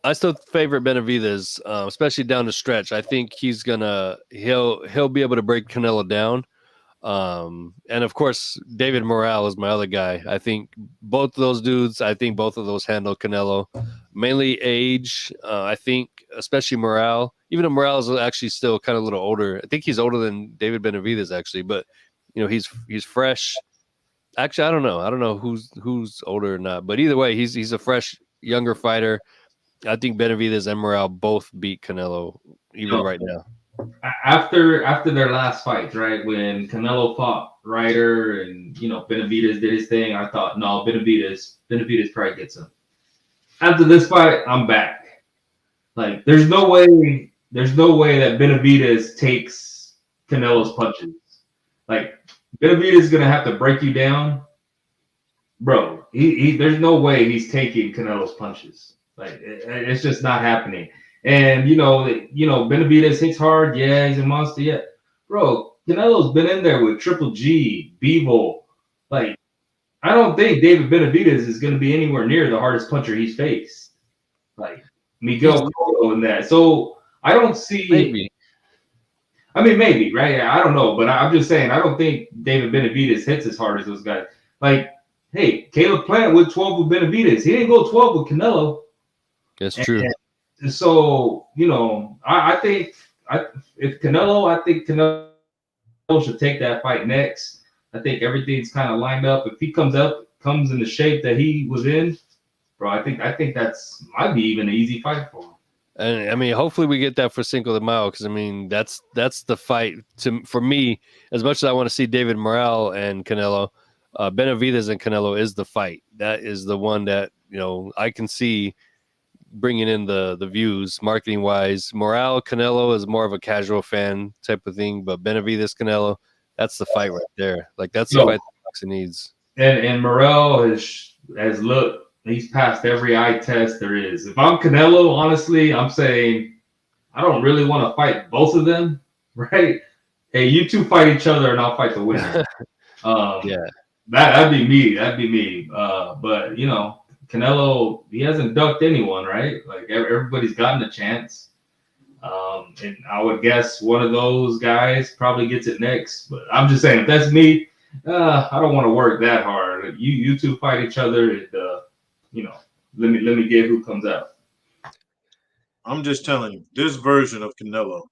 favor Benavidez, especially down the stretch. I think he'll be able to break Canelo down. And of course, David Morale is my other guy. I think both of those dudes. I think both of those handle Canelo. I mainly age. I think, especially Morale. Even though Morale is actually still kind of a little older. I think he's older than David Benavidez actually, but he's fresh. Actually, I don't know. I don't know who's older or not, but either way, he's a fresh, younger fighter. I think Benavidez and Morale both beat Canelo even right now. After their last fights, right, when Canelo fought Ryder and Benavidez did his thing, I thought, no, Benavidez probably gets him. After this fight, I'm back. Like, there's no way that Benavidez takes Canelo's punches. Like, Benavidez is gonna have to break you down, bro. There's no way he's taking Canelo's punches. Like, it's just not happening. And Benavidez hits hard. Yeah, he's a monster. Yeah, bro. Canelo's been in there with Triple G, Bivol. Like, I don't think David Benavidez is going to be anywhere near the hardest puncher he's faced. Like Miguel Cotto and that. So I don't see. Maybe. I mean, maybe, right? I don't know, but I'm just saying I don't think David Benavidez hits as hard as those guys. Like, hey, Caleb Plant went 12 with Benavidez. He didn't go 12 with Canelo. That's true. And so, I think Canelo should take that fight next. I think everything's kind of lined up. If he comes in the shape that he was in, bro, I think that's might be even an easy fight for him. And I mean, hopefully we get that for Cinco de Mayo, because I mean that's the fight for me. As much as I want to see David Morale and Canelo, Benavidez and Canelo is the fight. That is the one that I can see bringing in the views marketing wise. Morale Canelo is more of a casual fan type of thing, but Benavidez Canelo, that's the fight right there. Like, that's the fight that boxing needs. And Morale has looked. He's passed every eye test there is. If I'm Canelo, honestly, I'm saying I don't really want to fight both of them, right? Hey, you two fight each other, and I'll fight the winner. Yeah, that'd be me. That'd be me. But Canelo, he hasn't ducked anyone, right? Like, everybody's gotten a chance. And I would guess one of those guys probably gets it next. But I'm just saying, if that's me, I don't want to work that hard. You two fight each other, and let me get who comes out. I'm just telling you, this version of Canelo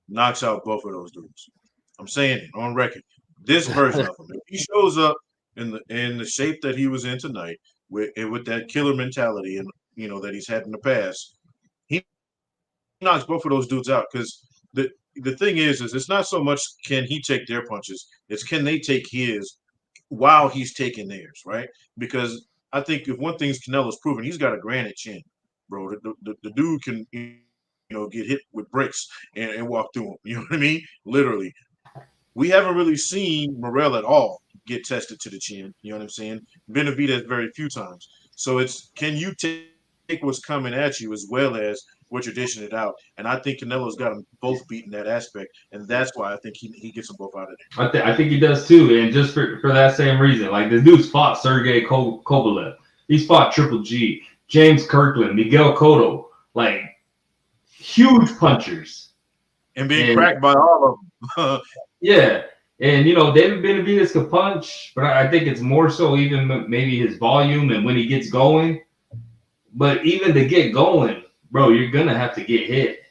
knocks out both of those dudes. I'm saying it on record. This version of him, if he shows up in the shape that he was in tonight, with that killer mentality and that he's had in the past, he knocks both of those dudes out. Because the thing is it's not so much can he take their punches, it's can they take his while he's taking theirs, right? Because I think if one thing's Canelo's proven, he's got a granite chin, bro. The dude can get hit with bricks and walk through them. You know what I mean? Literally. We haven't really seen Morel at all get tested to the chin. You know what I'm saying? Benavidez very few times. So it's, can you take what's coming at you as well as what you're dishing it out? And I think Canelo's got them both beat in that aspect, and that's why I think he gets them both out of there. I think he does too, and just for that same reason. Like, this dude's fought Sergey Kovalev. He's fought Triple G, James Kirkland, Miguel Cotto, like huge punchers. And being cracked by all of them. Yeah. And, David Benavidez can punch, but I think it's more so even maybe his volume and when he gets going. But even to get going, bro, you're going to have to get hit.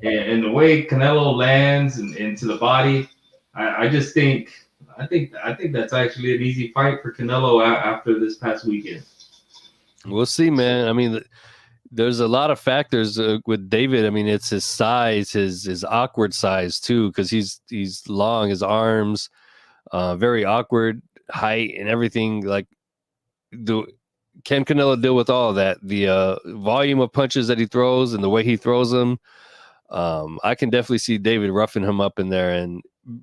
And the way Canelo lands and into the body, I think that's actually an easy fight for Canelo after this past weekend. We'll see, man. I mean, there's a lot of factors with David. I mean, it's his size, his awkward size too, because he's long, his arms, very awkward height and everything. Like, can Canelo deal with all of that? The volume of punches that he throws and the way he throws them. I can definitely see David roughing him up in there and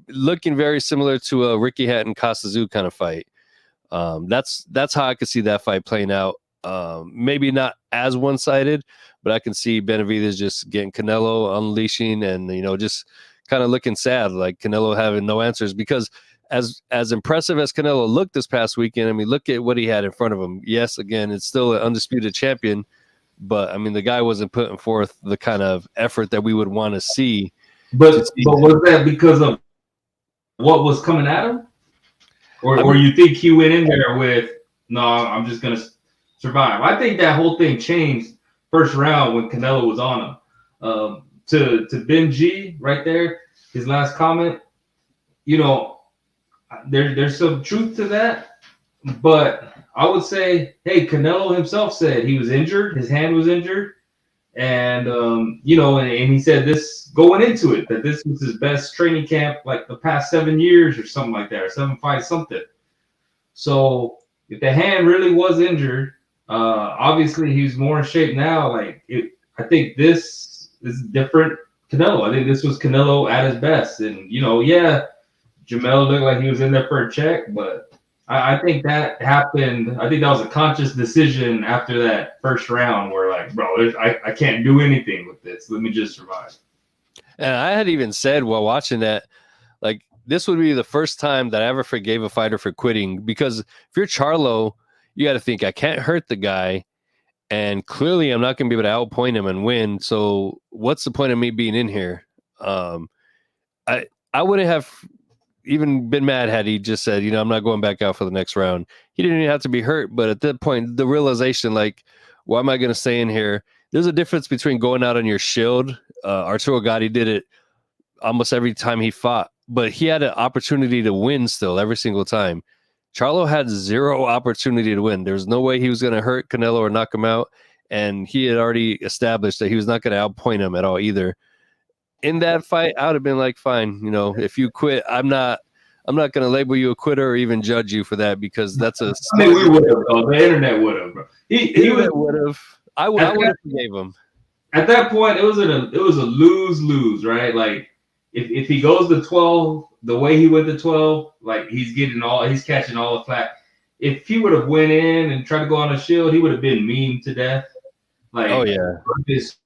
looking very similar to a Ricky Hatton Costa Tszyu kind of fight. That's how I could see that fight playing out. Maybe not as one-sided, but I can see Benavidez just getting Canelo unleashing and just kind of looking sad, like Canelo having no answers. Because as impressive as Canelo looked this past weekend, I mean, look at what he had in front of him. Yes, again, it's still an undisputed champion, but I mean, the guy wasn't putting forth the kind of effort that we would want to see. But was that because of what was coming at him, or you think he went in there with, no, I'm just gonna survive? I think that whole thing changed first round when Canelo was on him. To Ben G right there, his last comment, you know, there's some truth to that, but I would say, hey, Canelo himself said he was injured, his hand was injured, and you know, and he said this going into it that this was his best training camp like the past 7 years or something like that, or 7 fights, something. So if the hand really was injured, obviously he's more in shape now. I think this is different Canelo. I think this was Canelo at his best. And, you know, yeah, Jamel looked like he was in there for a check, but I think that happened. I think that was a conscious decision after that first round where, like, bro, I can't do anything with this. Let me just survive. And I had even said while watching that, like, this would be the first time that I ever forgave a fighter for quitting, because if you're Charlo, you got to think, I can't hurt the guy, and clearly I'm not going to be able to outpoint him and win. So what's the point of me being in here? I wouldn't have even been mad had he just said, you know, I'm not going back out for the next round. He didn't even have to be hurt, but at that point, the realization, like, why am I going to stay in here? There's a difference between going out on your shield. Arturo Gatti did it almost every time he fought, but he had an opportunity to win still every single time. Charlo had zero opportunity to win. There's no way he was going to hurt Canelo or knock him out, and he had already established that he was not going to outpoint him at all either. In that fight, I would have been like, fine, you know, if you quit, I'm not going to label you a quitter or even judge you for that, because that's a. I mean, we would have, bro. The internet would have, bro. He would have. I would have forgave him. At that point, it was a lose-lose, right? Like, if he goes to 12 the way he went to 12, like, he's catching all the flack. If he would have went in and tried to go on a shield, he would have been memed to death. Like, oh yeah, there's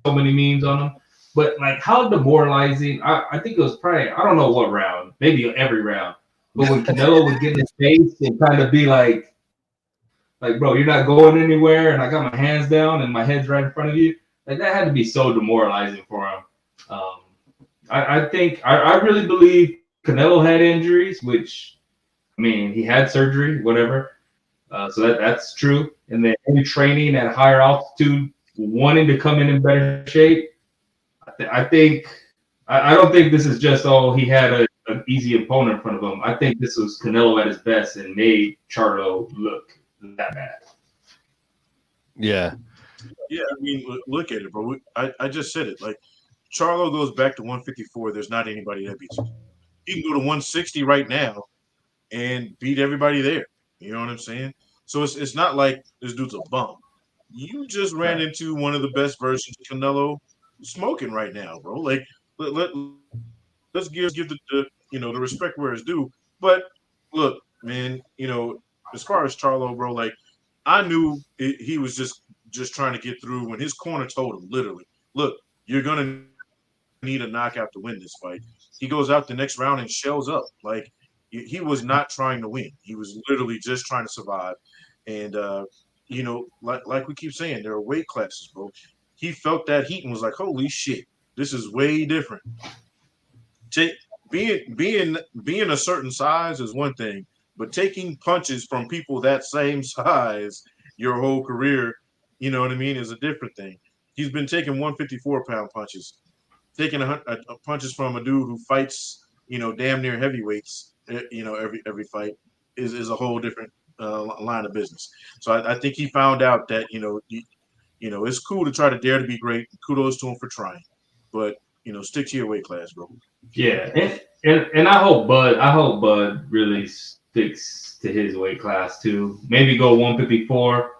so many memes on him. But, like, how demoralizing! I think it was probably, I don't know what round, maybe every round. But when Canelo would get in his face and kind of be like, bro, you're not going anywhere, and I got my hands down and my head's right in front of you. Like, that had to be so demoralizing for him. I really believe Canelo had injuries, which, I mean, he had surgery, whatever. So that's true. And then any training at a higher altitude, wanting to come in better shape. I don't think this is just, he had an easy opponent in front of him. I think this was Canelo at his best and made Charlo look that bad. Yeah. Yeah, I mean, look at it, bro. I just said it. Like, Charlo goes back to 154. There's not anybody that beats him. He can go to 160 right now and beat everybody there. You know what I'm saying? So it's not like this dude's a bum. You just ran into one of the best versions of Canelo smoking right now, bro. Like, let's give the the respect where it's due. But look, man, as far as Charlo, bro, like, I knew he was just trying to get through when his corner told him, literally, look, you're gonna need a knockout to win this fight. He goes out the next round and shells up. Like, he was not trying to win. He was literally just trying to survive. And like we keep saying, there are weight classes, bro. He felt that heat and was like, holy shit, this is way different. Being a certain size is one thing, but taking punches from people that same size your whole career, you know what I mean, is a different thing. He's been taking 154-pound punches, taking punches from a dude who fights, damn near heavyweights, every fight is a whole different line of business. So I think he found out that, it's cool to try to dare to be great. Kudos to him for trying, but stick to your weight class, bro. Yeah, and I hope Bud really sticks to his weight class too. Maybe go 154,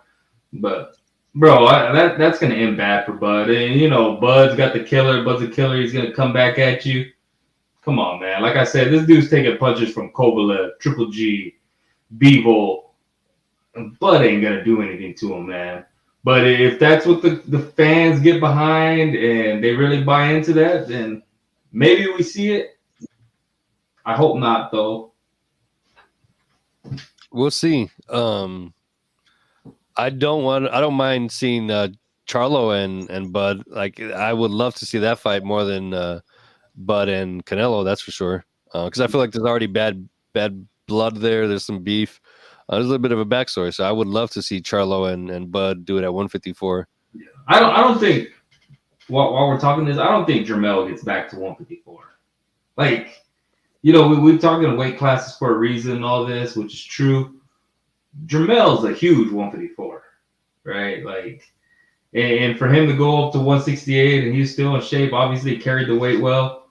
but bro, that's gonna end bad for Bud. And Bud's got the killer. Bud's a killer. He's gonna come back at you. Come on, man. Like I said, this dude's taking punches from Kovalev, Triple G, Bivol. Bud ain't gonna do anything to him, man. But if that's what the fans get behind and they really buy into that, then maybe we see it. I hope not, though. We'll see. I don't mind seeing Charlo and Bud. Like, I would love to see that fight more than Bud and Canelo. That's for sure. Because I feel like there's already bad blood there. There's some beef. There's a little bit of a backstory. So I would love to see Charlo and Bud do it at 154. I don't think while we're talking this, I don't think Jermell gets back to 154. Like, we're talking weight classes for a reason and all this, which is true. Jermell's a huge 154, right? Like, and for him to go up to 168 and he's still in shape, obviously carried the weight well.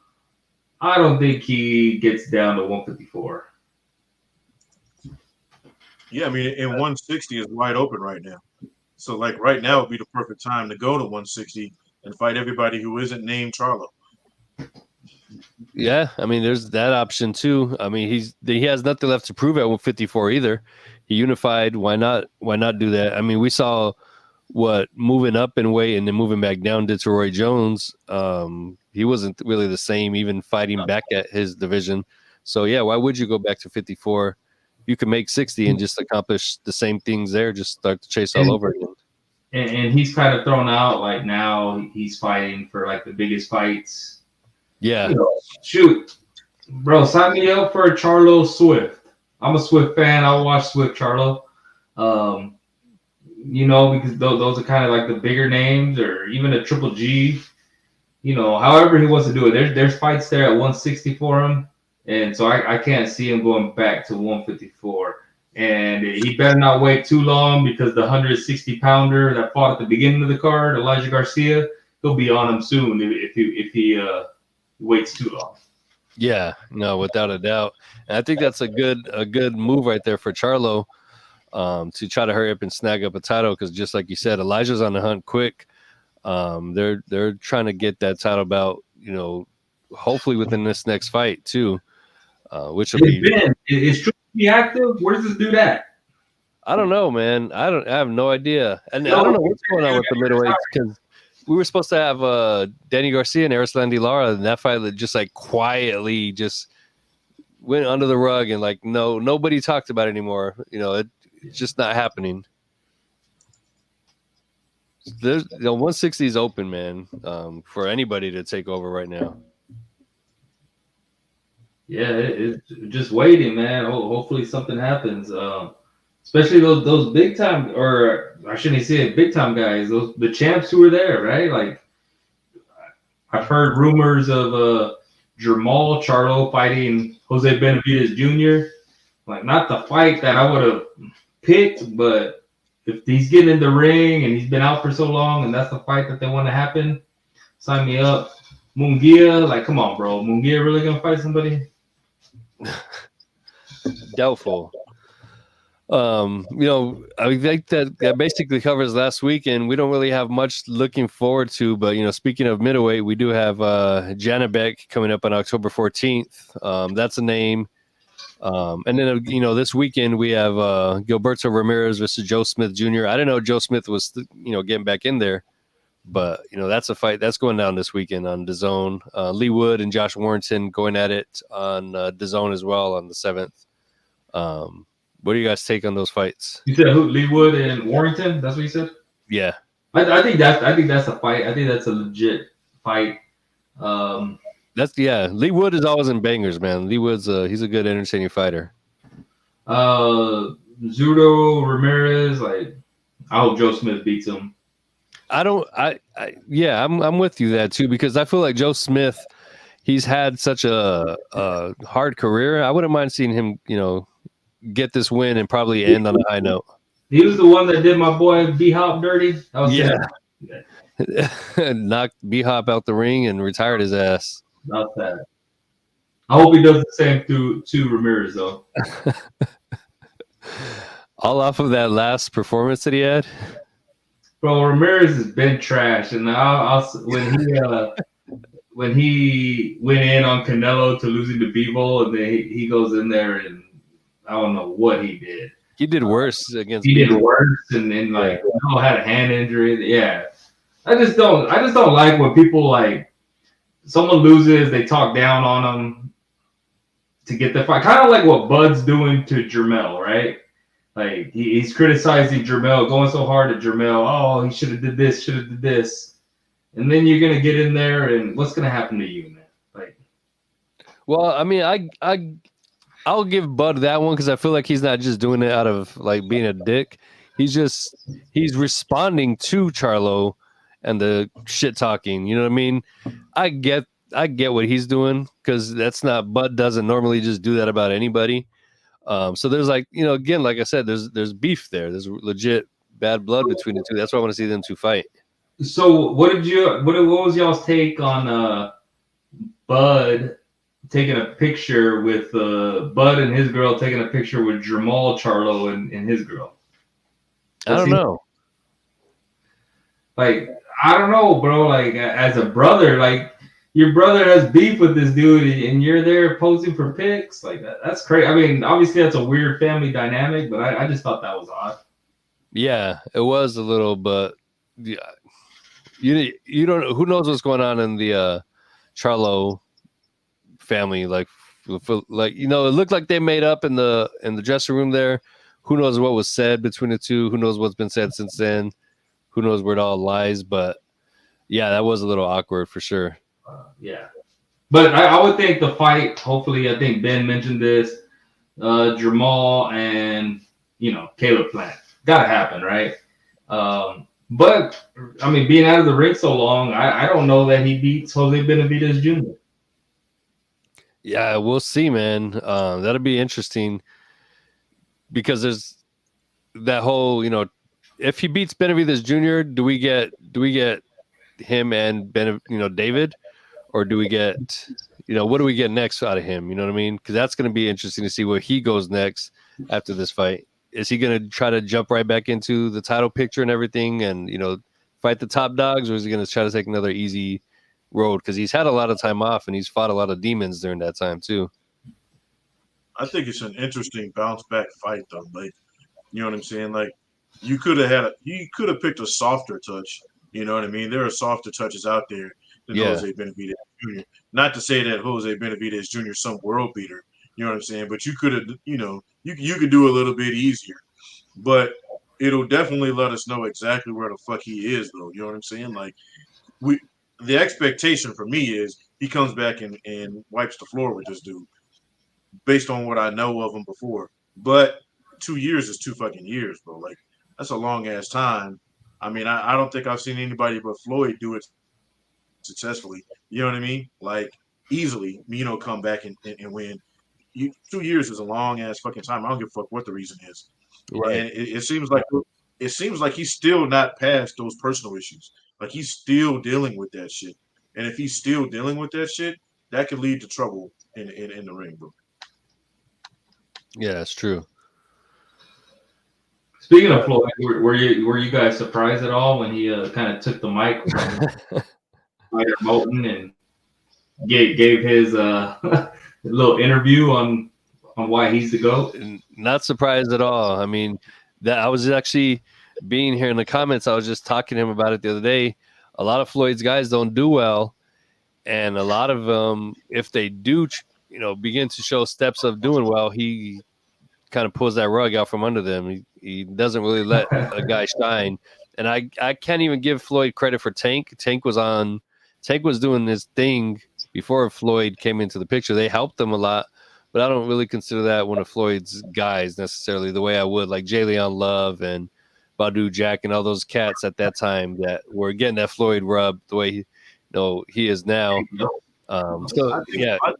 I don't think he gets down to 154. Yeah, I mean, in 160 is wide open right now. So, like, right now would be the perfect time to go to 160 and fight everybody who isn't named Charlo. Yeah, I mean, there's that option too. I mean, he has nothing left to prove at 154 either. He unified. Why not? Why not do that? I mean, we saw what moving up in weight and then moving back down did to Roy Jones. He wasn't really the same, even fighting back at his division. So yeah, why would you go back to 54? You can make 60 and just accomplish the same things there. Just start to chase all over again. And he's kind of thrown out. Like now, he's fighting for like the biggest fights. Yeah. Shoot, bro, sign me up for a Charlo Swift. I'm a Swift fan. I'll watch Swift Charlo. Because those are kind of like the bigger names, or even a Triple G. However he wants to do it. There's fights there at 160 for him, and so I can't see him going back to 154. And he better not wait too long, because the 160 pounder that fought at the beginning of the card, Elijah Garcia, he'll be on him soon if he waits too long. Yeah, no, without a doubt. And I think that's a good move right there for Charlo, to try to hurry up and snag up a title, because just like you said, Elijah's on the hunt quick. They're trying to get that title bout, hopefully within this next fight too, which will be. Is Triple active? Where does this dude at? I don't know, man. I have no idea, and I don't know what's going on with the middleweights, because we were supposed to have Danny Garcia and Erickson Lubin, and that fight just like quietly just went under the rug, and like nobody talked about it anymore. It's just not happening. There's 160 is open, man, for anybody to take over right now. Yeah, it's just waiting, man. Hopefully something happens. Especially those big time, or I shouldn't say it, big time guys. The champs who were there, right? Like, I've heard rumors of Jamal Charlo fighting Jose Benavidez Jr. Like, not the fight that I would have picked, but if he's getting in the ring and he's been out for so long, and that's the fight that they want to happen, sign me up. Munguia, like, come on, bro. Munguia really gonna fight somebody? Doubtful. I think that basically covers last week, and we don't really have much looking forward to. But speaking of middleweight, we do have Janabek coming up on October 14th. That's a name. And then this weekend we have Gilberto Ramirez versus Joe Smith Jr. I didn't know Joe Smith was getting back in there, but that's a fight that's going down this weekend on DAZN. Lee Wood and Josh Warrington going at it on DAZN as well on the 7th. What do you guys take on those fights? You said who? Lee Wood and Warrington? That's what you said? Yeah. I think that's a fight. I think that's a legit fight. Lee Wood is always in bangers, man. Lee Wood's he's a good, entertaining fighter. Zurdo Ramirez, like, I hope Joe Smith beats him. I'm with you that too, because I feel like Joe Smith, he's had such a hard career. I wouldn't mind seeing him, get this win and probably end on a high note. He was the one that did my boy B-Hop dirty. Knocked B-Hop out the ring and retired his ass. Not that. I hope he does the same to Ramirez, though. All off of that last performance that he had? Bro, Ramirez has been trash. And when he went in on Canelo to losing to Bivol, and then he goes in there and I don't know what he did. He did worse against. He did worse, and then Canelo had a hand injury. Yeah, I just don't like when people, like, someone loses, they talk down on them to get the fight. Kind of like what Bud's doing to Jermell, right? Like, he's criticizing Jermell, going so hard at Jermell. Oh, he should have did this. And then you're going to get in there, and what's going to happen to you, man? Like, well, I mean, I'll give Bud that one, because I feel like he's not just doing it out of, like, being a dick. he's responding to Charlo and the shit talking. You know what I mean? I get what he's doing, because Bud doesn't normally just do that about anybody. So there's like, again, like I said, there's beef there. There's legit bad blood between the two. That's why I want to see them two fight. So what was y'all's take on Bud taking a picture with Bud and his girl taking a picture with Jamal Charlo and his girl? I don't know. Like, I don't know, bro. Like, as a brother, like, your brother has beef with this dude, and you're there posing for pics. Like, that's crazy. I mean, obviously, that's a weird family dynamic, but I just thought that was odd. Yeah, it was a little, but yeah, you don't know. Who knows what's going on in the Charlo family? Like, it looked like they made up in the dressing room there. Who knows what was said between the two? Who knows what's been said since then? Who knows where it all lies? But yeah, that was a little awkward for sure. Yeah, but I would think the fight. Hopefully, I think Ben mentioned this. Jamal and Caleb Plant gotta happen, right? But I mean, being out of the ring so long, I don't know that he beats Jose Benavidez Jr. Yeah, we'll see, man. That'll be interesting, because there's that whole, if he beats Benavidez Jr., do we get him and David, or do we get, what do we get next out of him? You know what I mean? Because that's going to be interesting to see where he goes next after this fight. Is he going to try to jump right back into the title picture and everything, and fight the top dogs, or is he going to try to take another easy road? Because he's had a lot of time off and he's fought a lot of demons during that time too. I think it's an interesting bounce back fight, though. Like, you know what I'm saying? Like, you could have picked a softer touch. You know what I mean? There are softer touches out there than Jose Benavidez Jr. Not to say that Jose Benavidez Jr. is some world beater. You know what I'm saying? But you could have, you could do a little bit easier. But it'll definitely let us know exactly where the fuck he is, though. You know what I'm saying? Like, the expectation for me is he comes back and wipes the floor with this dude, based on what I know of him before. But 2 years is 2 fucking years, bro. Like, that's a long ass time. I mean, I don't think I've seen anybody but Floyd do it successfully. You know what I mean? Like, easily, come back and win. 2 years is a long ass fucking time. I don't give a fuck what the reason is. Right. And it seems like he's still not past those personal issues. Like, he's still dealing with that shit. And if he's still dealing with that shit, that could lead to trouble in the ring, bro. Yeah, that's true. Speaking of Floyd, were you guys surprised at all when he kind of took the mic from Moulton and gave his little interview on why he's the GOAT? Not surprised at all. I mean, that I was actually being here in the comments. I was just talking to him about it the other day. A lot of Floyd's guys don't do well, and a lot of them, if they do, begin to show steps of doing well, he kind of pulls that rug out from under them. He doesn't really let a guy shine. And I can't even give Floyd credit for Tank. Tank was doing his thing before Floyd came into the picture. They helped him a lot, but I don't really consider that one of Floyd's guys necessarily the way I would like Jalen Love and Badu Jack and all those cats at that time that were getting that Floyd rub the way he is now. I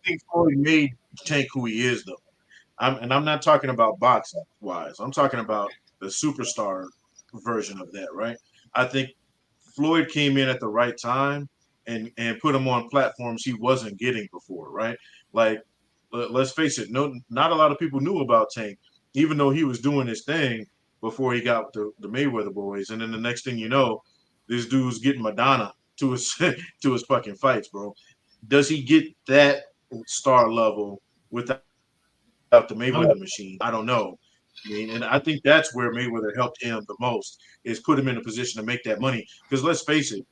think Floyd made Tank who he is, though. I'm not talking about boxing wise. I'm talking about the superstar version of that, right? I think Floyd came in at the right time and put him on platforms he wasn't getting before, right? Like, let's face it, not a lot of people knew about Tank, even though he was doing his thing before he got the Mayweather boys. And then the next thing you know, this dude's getting Madonna to his to his fucking fights, bro. Does he get that star level without the Mayweather machine? I don't know. I mean, and I think that's where Mayweather helped him the most, is put him in a position to make that money. Because let's face it,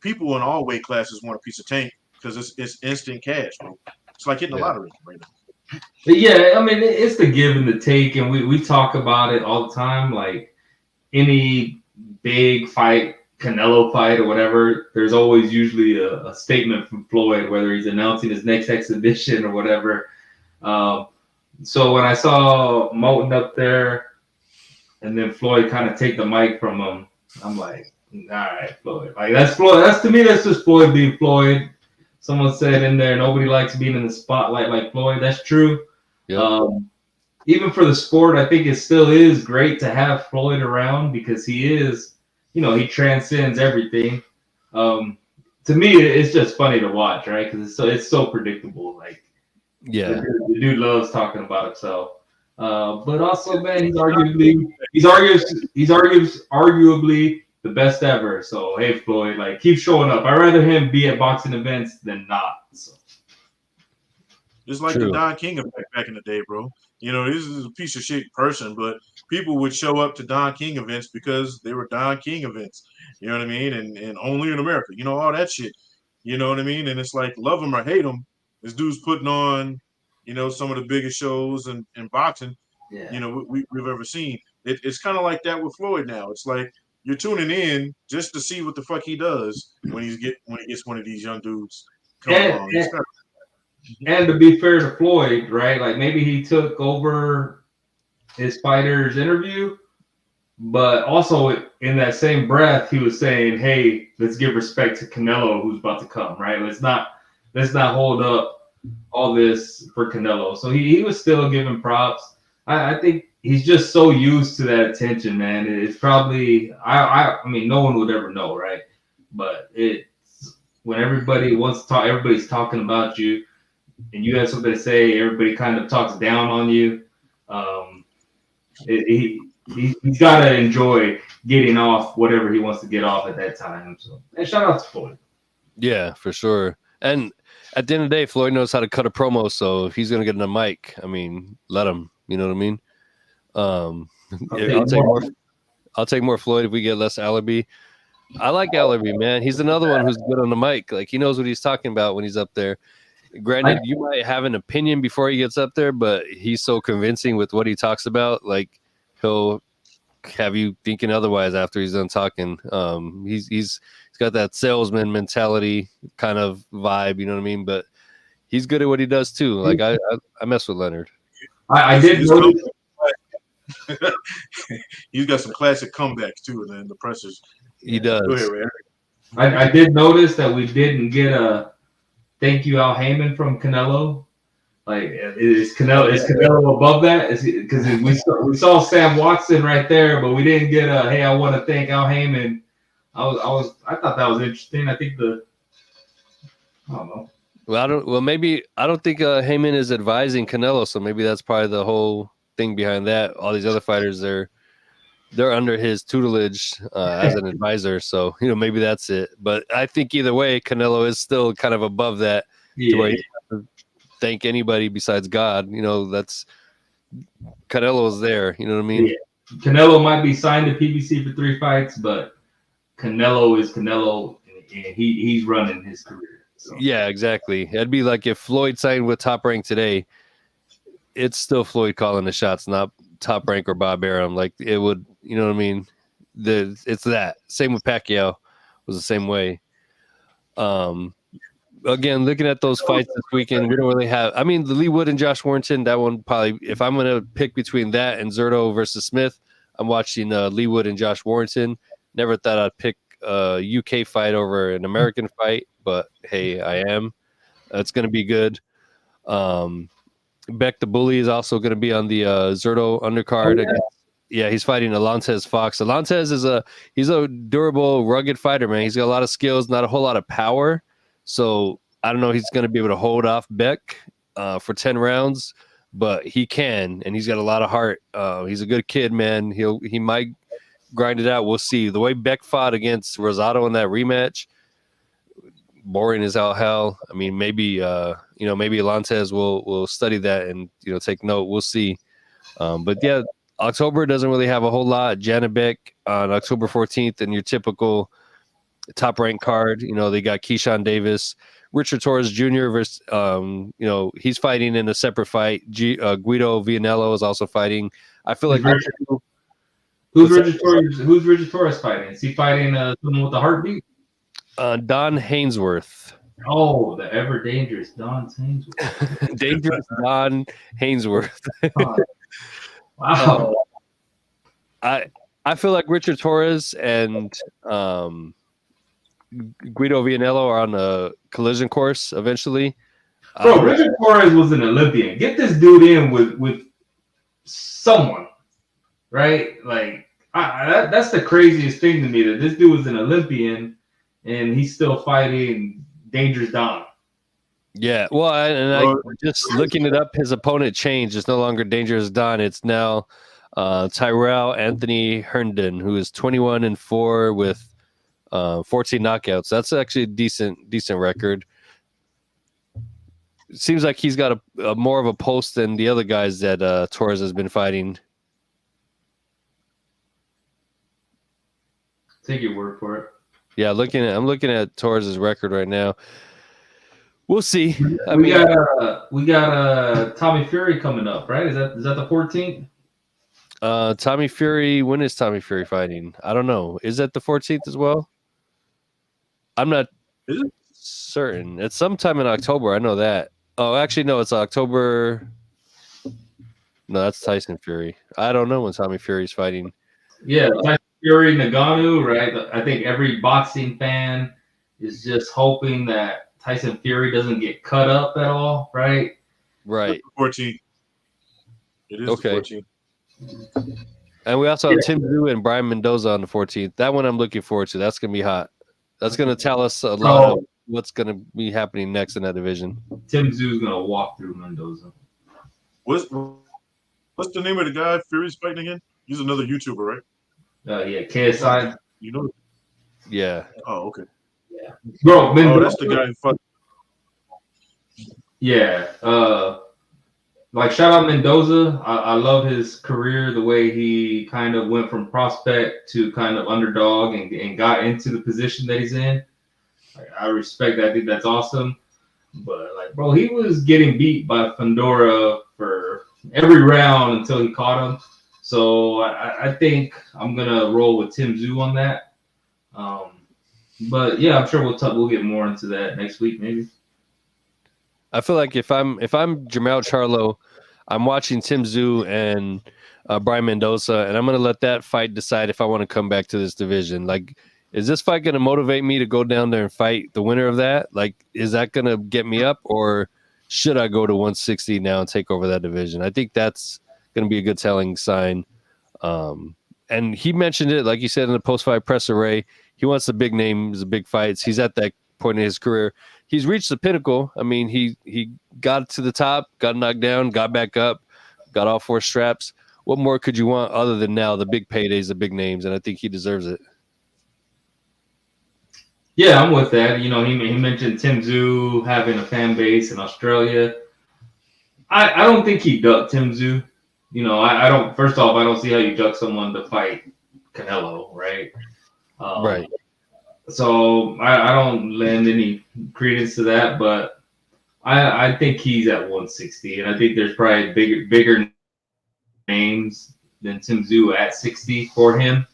people in all weight classes want a piece of Tank because it's instant cash, bro. It's like hitting the lottery right now. Yeah, I mean, it's the give and the take, and we talk about it all the time. Like, any big fight, Canelo fight or whatever, there's always usually a statement from Floyd, whether he's announcing his next exhibition or whatever. So when I saw Moulton up there, and then Floyd kind of take the mic from him. I'm like, all right, Floyd. Like that's Floyd. That's to me, that's just Floyd being Floyd. Someone said in there, nobody likes being in the spotlight like Floyd. That's true. Yep. Even for the sport, I think it still is great to have Floyd around because he is, he transcends everything. To me, it's just funny to watch, right? Because it's so predictable. Like, Yeah. the dude loves talking about himself. But also, man, he's arguably the best ever. So hey, Floyd, like keep showing up. I'd rather him be at boxing events than not. So. Just like the Don King effect back in the day, bro. This is a piece of shit person, but people would show up to Don King events because they were Don King events. You know what I mean? And only in America. All that shit. You know what I mean? And it's like, love him or hate him, this dude's putting on, some of the biggest shows in boxing, we've ever seen. It's kind of like that with Floyd now. It's like you're tuning in just to see what the fuck he does when he gets one of these young dudes coming along. And to be fair to Floyd, right? Like maybe he took over his fighter's interview, but also in that same breath, he was saying, "Hey, let's give respect to Canelo, who's about to come, right? Let's not hold up all this for Canelo." So he was still giving props. I think he's just so used to that attention, man. It's probably I mean, no one would ever know, right? But it's when everybody wants to talk, everybody's talking about you. And you have something to say, everybody kind of talks down on you. He's got to enjoy getting off whatever he wants to get off at that time. So, and shout out to Floyd. Yeah, for sure. And at the end of the day, Floyd knows how to cut a promo. So if he's going to get in the mic, I mean, let him. You know what I mean? I'll take more Floyd if we get less Alabi. I like Alabi, man. He's another one who's good on the mic. Like he knows what he's talking about when he's up there. Granted, you might have an opinion before he gets up there, but he's so convincing with what he talks about. Like he'll have you thinking otherwise after he's done talking. He's got that salesman mentality kind of vibe, you know what I mean? But he's good at what he does too. Like I mess with Leonard. I did notice. He's got some classic comebacks too in the pressers. He does. Go ahead, Ray. I did notice that we didn't get a thank you, Al Heyman from Canelo. Like, is Canelo above that? Because we saw Sam Watson right there, but we didn't get a hey, I want to thank Al Heyman. I thought that was interesting. I think I don't know. Well, I don't think Heyman is advising Canelo, so maybe that's probably the whole thing behind that. All these other fighters, they're under his tutelage as an advisor, so maybe that's it. But I think either way, Canelo is still kind of above that to where he doesn't thank anybody besides God. That's Canelo's there. You know what I mean? Yeah. Canelo might be signed to PBC for 3 fights, but Canelo is Canelo, and he's running his career. So. Yeah, exactly. It'd be like if Floyd signed with Top Rank today, it's still Floyd calling the shots, not Top Rank or Bob Arum. Like it would, you know what I mean? It's that. Same with Pacquiao, was the same way. Again, looking at those fights this weekend, we don't really have. I mean, the Lee Wood and Josh Warrington, that one probably. If I'm gonna pick between that and Zurdo versus Smith, I'm watching Lee Wood and Josh Warrington. Never thought I'd pick a UK fight over an American fight, but hey, I am. It's gonna be good. Beck the Bully is also going to be on the Zurdo undercard. He's fighting Alantez Fox. Alantez he's a durable, rugged fighter, man. He's got a lot of skills, not a whole lot of power. So I don't know if he's going to be able to hold off Beck for 10 rounds, but he can, and he's got a lot of heart. He's a good kid, man. He might grind it out. We'll see. The way Beck fought against Rosado in that rematch, boring as all hell. I mean, maybe maybe Alantez will study that and take note. We'll see. But yeah, October doesn't really have a whole lot. Janibek on October 14th, and your typical Top Rank card. They got Keyshawn Davis, Richard Torres Jr. versus he's fighting in a separate fight. Guido Vianello is also fighting. I feel like who's Richard Torres fighting? Is he fighting someone with a heartbeat? Don Hainsworth. Oh, the ever dangerous Don Hainsworth. Dangerous Don Hainsworth. Wow. I feel like Richard Torres and Guido Vianello are on a collision course eventually. Bro, Richard Torres was an Olympian. Get this dude in with someone, right? Like that's the craziest thing to me, that this dude was an Olympian and he's still fighting Dangerous Don. Yeah, well, I just looking it up, his opponent changed. It's no longer Dangerous Don. It's now Tyrell Anthony Herndon, who is 21-4 with 14 knockouts. That's actually a decent record. It seems like he's got a more of a post than the other guys that Torres has been fighting. Take your word for it. Yeah, I'm looking at Torres' record right now. We'll see. We got Tommy Fury coming up, right? Is that the 14th? Tommy Fury. When is Tommy Fury fighting? I don't know. Is that the 14th as well? I'm not certain. It's sometime in October. I know that. Oh, actually, no. It's October. No, that's Tyson Fury. I don't know when Tommy Fury's fighting. Yeah, Tyson Fury, Ngannou, right? I think every boxing fan is just hoping that Tyson Fury doesn't get cut up at all, right? Right. 14. It is okay. 14. And we also have Tim Tszyu and Brian Mendoza on the 14th. That one I'm looking forward to. That's going to be hot. That's going to tell us a lot of what's going to be happening next in that division. Tim Tszyu is going to walk through Mendoza. What's the name of the guy Fury's fighting again? He's another YouTuber, right? Yeah, KSI. You know? Yeah. Oh, okay. Yeah. Bro, Mendoza, that's the guy who fucked. Yeah. Like, shout out Mendoza. I love his career, the way he kind of went from prospect to kind of underdog and got into the position that he's in. Like, I respect that. I think that's awesome. But, like, bro, he was getting beat by Fundora for every round until he caught him. So I think I'm going to roll with Tim Tszyu on that. But, yeah, I'm sure we'll get more into that next week maybe. I feel like if I'm Jermell Charlo, I'm watching Tim Tszyu and Brian Mendoza, and I'm going to let that fight decide if I want to come back to this division. Like, is this fight going to motivate me to go down there and fight the winner of that? Like, is that going to get me up, or should I go to 160 now and take over that division? I think that's going to be a good telling sign. And he mentioned it, like you said in the post-fight press array, he wants the big names, the big fights. He's at that point in his career. He's reached the pinnacle. I mean, he got to the top, got knocked down, got back up, got all four straps. What more could you want other than now the big paydays, the big names? And I think he deserves it. Yeah, I'm with that. You know, he mentioned Tim Tszyu having a fan base in Australia. I don't think he ducked Tim Tszyu. You know, I don't. First off, I don't see how you duck someone to fight Canelo, right? Right. So I don't lend any credence to that, but I think he's at 160, and I think there's probably bigger names than Tim Tszyu at 60 for him.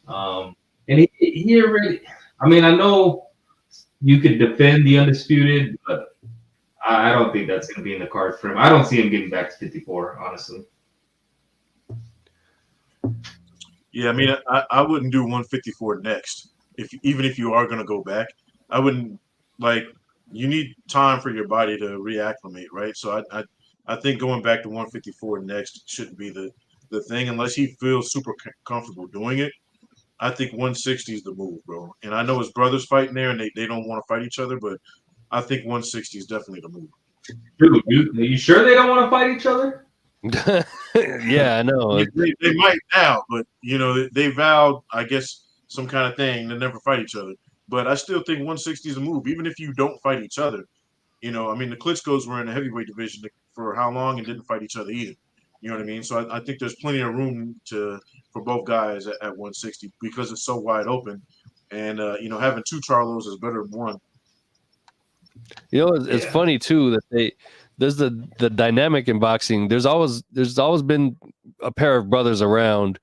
And he already. I mean, I know you could defend the undisputed, but I don't think that's going to be in the cards for him. I don't see him getting back to 54, honestly. Yeah, I mean, I wouldn't do 154 next. Even if you are going to go back, I wouldn't. Like, you need time for your body to reacclimate, right? So I think going back to 154 next shouldn't be the thing unless he feels super comfortable doing it. I think 160 is the move, bro. And I know his brother's fighting there, and they don't want to fight each other, but I think 160 is definitely the move. Dude, are you sure they don't want to fight each other? Yeah, I know. They might now, but you know they vowed, I guess, some kind of thing to never fight each other. But I still think 160 is a move, even if you don't fight each other. You know, I mean, the Klitschko's were in the heavyweight division for how long and didn't fight each other either. You know what I mean? So I think there's plenty of room for both guys at 160 because it's so wide open. And you know, having two Charlos is better than one. You know, it's funny too that there's the dynamic in boxing. There's always been a pair of brothers around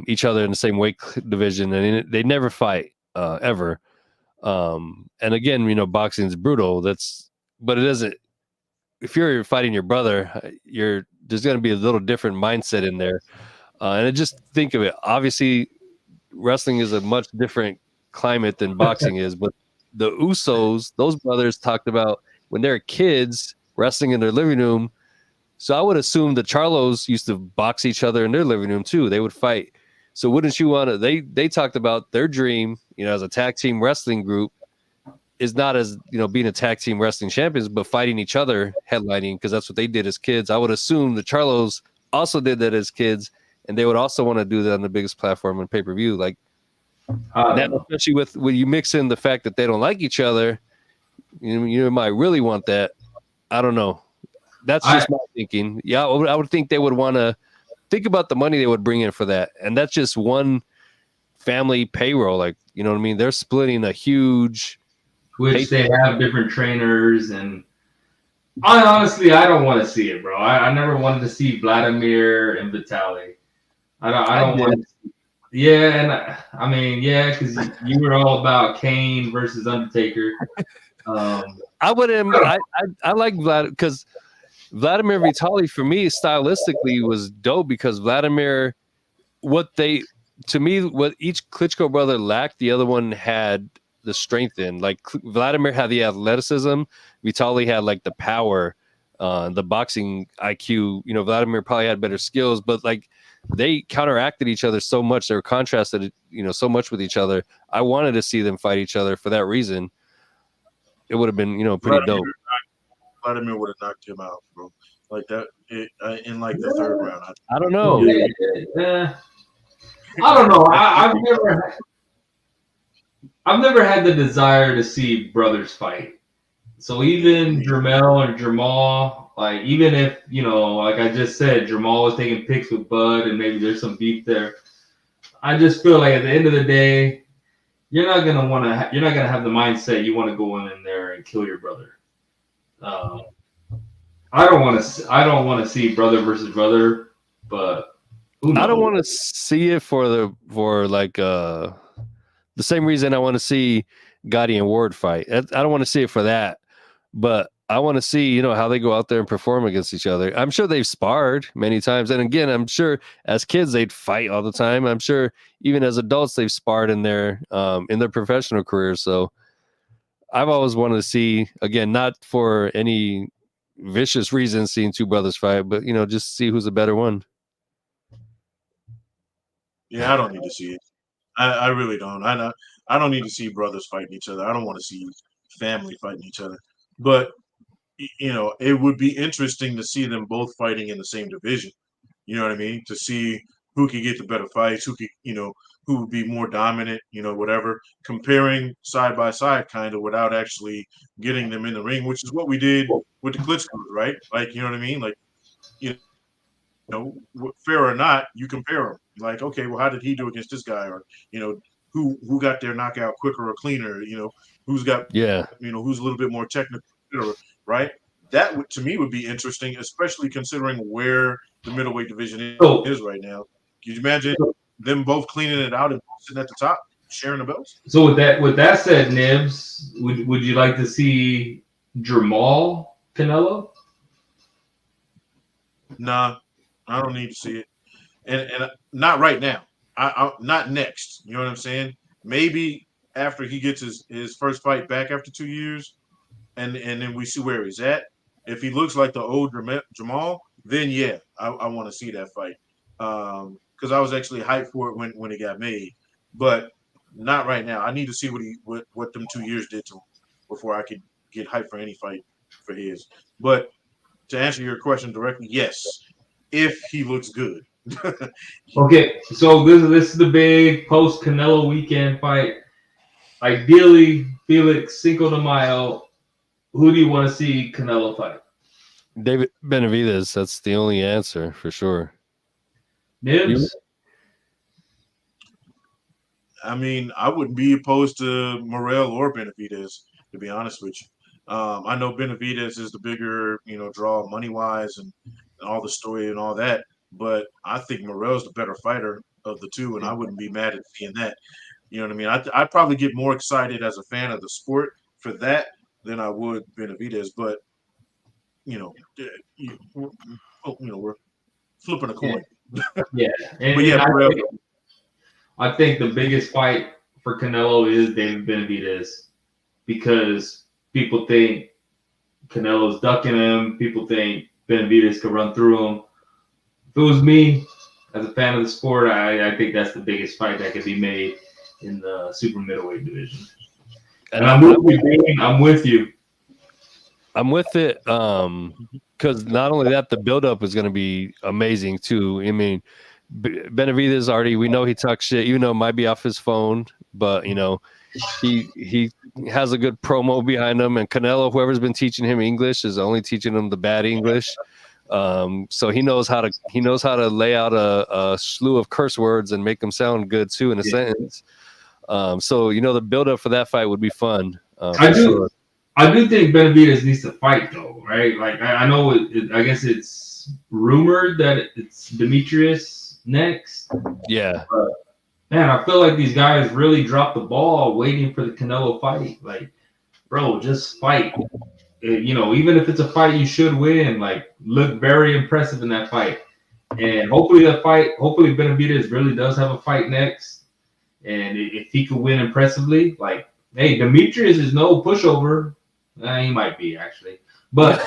each other in the same weight division, and they never fight ever. And again, you know, boxing is brutal. But it isn't. If you're fighting your brother, there's going to be a little different mindset in there. And just think of it. Obviously, wrestling is a much different climate than boxing is, but the Usos, those brothers, talked about when they're kids wrestling in their living room. So I would assume the Charlos used to box each other in their living room too. They would fight. So wouldn't you want to? They talked about their dream, as a tag team wrestling group, is not as being a tag team wrestling champions, but fighting each other, headlining, because that's what they did as kids. I would assume the Charlos also did that as kids, and they would also want to do that on the biggest platform on pay-per-view. Like now, especially with when you mix in the fact that they don't like each other, you might really want that. I don't know. That's just my thinking. Yeah, I would think they would want to think about the money they would bring in for that, and that's just one family payroll. Like, you know what I mean? They're splitting a huge, which they have different trainers, and I don't want to see it, bro. I never wanted to see Vladimir and Vitaly. I don't want to see. Yeah, and because you were all about Kane versus Undertaker. I like Vlad because Vladimir Vitaly for me stylistically was dope, because Vladimir, what each Klitschko brother lacked, the other one had the strength in. Like Vladimir had the athleticism, Vitaly had like the power, the boxing IQ. Vladimir probably had better skills, but like they counteracted each other so much. They were contrasted, so much with each other. I wanted to see them fight each other for that reason. It would have been, pretty dope. Vladimir would have knocked him out, bro. Like that in like the third round. I don't know. I don't know. I've never had the desire to see brothers fight. So even Jermell or Jamal, like even if like I just said, Jamal was taking pics with Bud, and maybe there's some beef there. I just feel like at the end of the day, you're not gonna have the mindset you want to go in there and kill your brother. I don't want to see brother versus brother, but I don't want to see it for the same reason I want to see Gotti and Ward fight. I don't want to see it for that, but I want to see how they go out there and perform against each other. I'm sure they've sparred many times, and again, I'm sure as kids they'd fight all the time. I'm sure even as adults they've sparred in their professional careers. So I've always wanted to see, again, not for any vicious reason, seeing two brothers fight, but just see who's the better one. Yeah, I don't need to see it. I really don't. I don't need to see brothers fighting each other. I don't want to see family fighting each other. But it would be interesting to see them both fighting in the same division. You know what I mean? To see who could get the better fights, who would be more dominant, whatever, comparing side by side kind of without actually getting them in the ring, which is what we did with the Klitschko's, right? Like, you know what I mean? Like, fair or not, you compare them. Like, okay, well, how did he do against this guy? Or, who got their knockout quicker or cleaner? Who's got, who's a little bit more technical, right? That to me would be interesting, especially considering where the middleweight division is right now. Can you imagine them both cleaning it out and sitting at the top, sharing the belts? So with that said, Nibs, would you like to see Jamal Canelo? Nah, I don't need to see it, and not right now. I not next. You know what I'm saying? Maybe after he gets his first fight back after 2 years, and then we see where he's at. If he looks like the old Jamal, then yeah, I want to see that fight. Because I was actually hyped for it when it got made, but not right now. I need to see what them 2 years did to him before I could get hyped for any fight for his. But to answer your question directly, yes, if he looks good. Okay, so this is the big post Canelo weekend fight. Ideally, Felix Cinco de Mayo. Who do you want to see Canelo fight? David Benavidez. That's the only answer for sure. Nibs? I mean, I wouldn't be opposed to Morrell or Benavidez, to be honest with you. I know Benavidez is the bigger, draw money-wise and all the story and all that, but I think Morrell's the better fighter of the two, and I wouldn't be mad at seeing that. You know what I mean? I'd probably get more excited as a fan of the sport for that than I would Benavidez, but we're flipping a coin. Yeah, and, But yeah, I think the biggest fight for Canelo is David Benavidez because people think Canelo's ducking him. People think Benavidez could run through him. If it was me, as a fan of the sport, I think that's the biggest fight that could be made in the super middleweight division. And I'm with you, Dean. I'm with you. I'm with it. Because not only that, the buildup is going to be amazing too. I mean, Benavidez already, we know he talks shit, even though it might be off his phone, but you know, he has a good promo behind him. And Canelo, whoever's been teaching him English, is only teaching him the bad English. So he knows how to lay out a slew of curse words and make them sound good too in a sentence. So you know, the buildup for that fight would be fun. I do think Benavidez needs to fight though, right? Like I know I guess it's rumored that it's Demetrius next. Yeah. But, man, I feel like these guys really dropped the ball waiting for the Canelo fight. Like, bro, just fight. You know, even if it's a fight you should win, like look very impressive in that fight. And hopefully Benavidez really does have a fight next. And if he could win impressively, like, hey, Demetrius is no pushover. He might be actually, but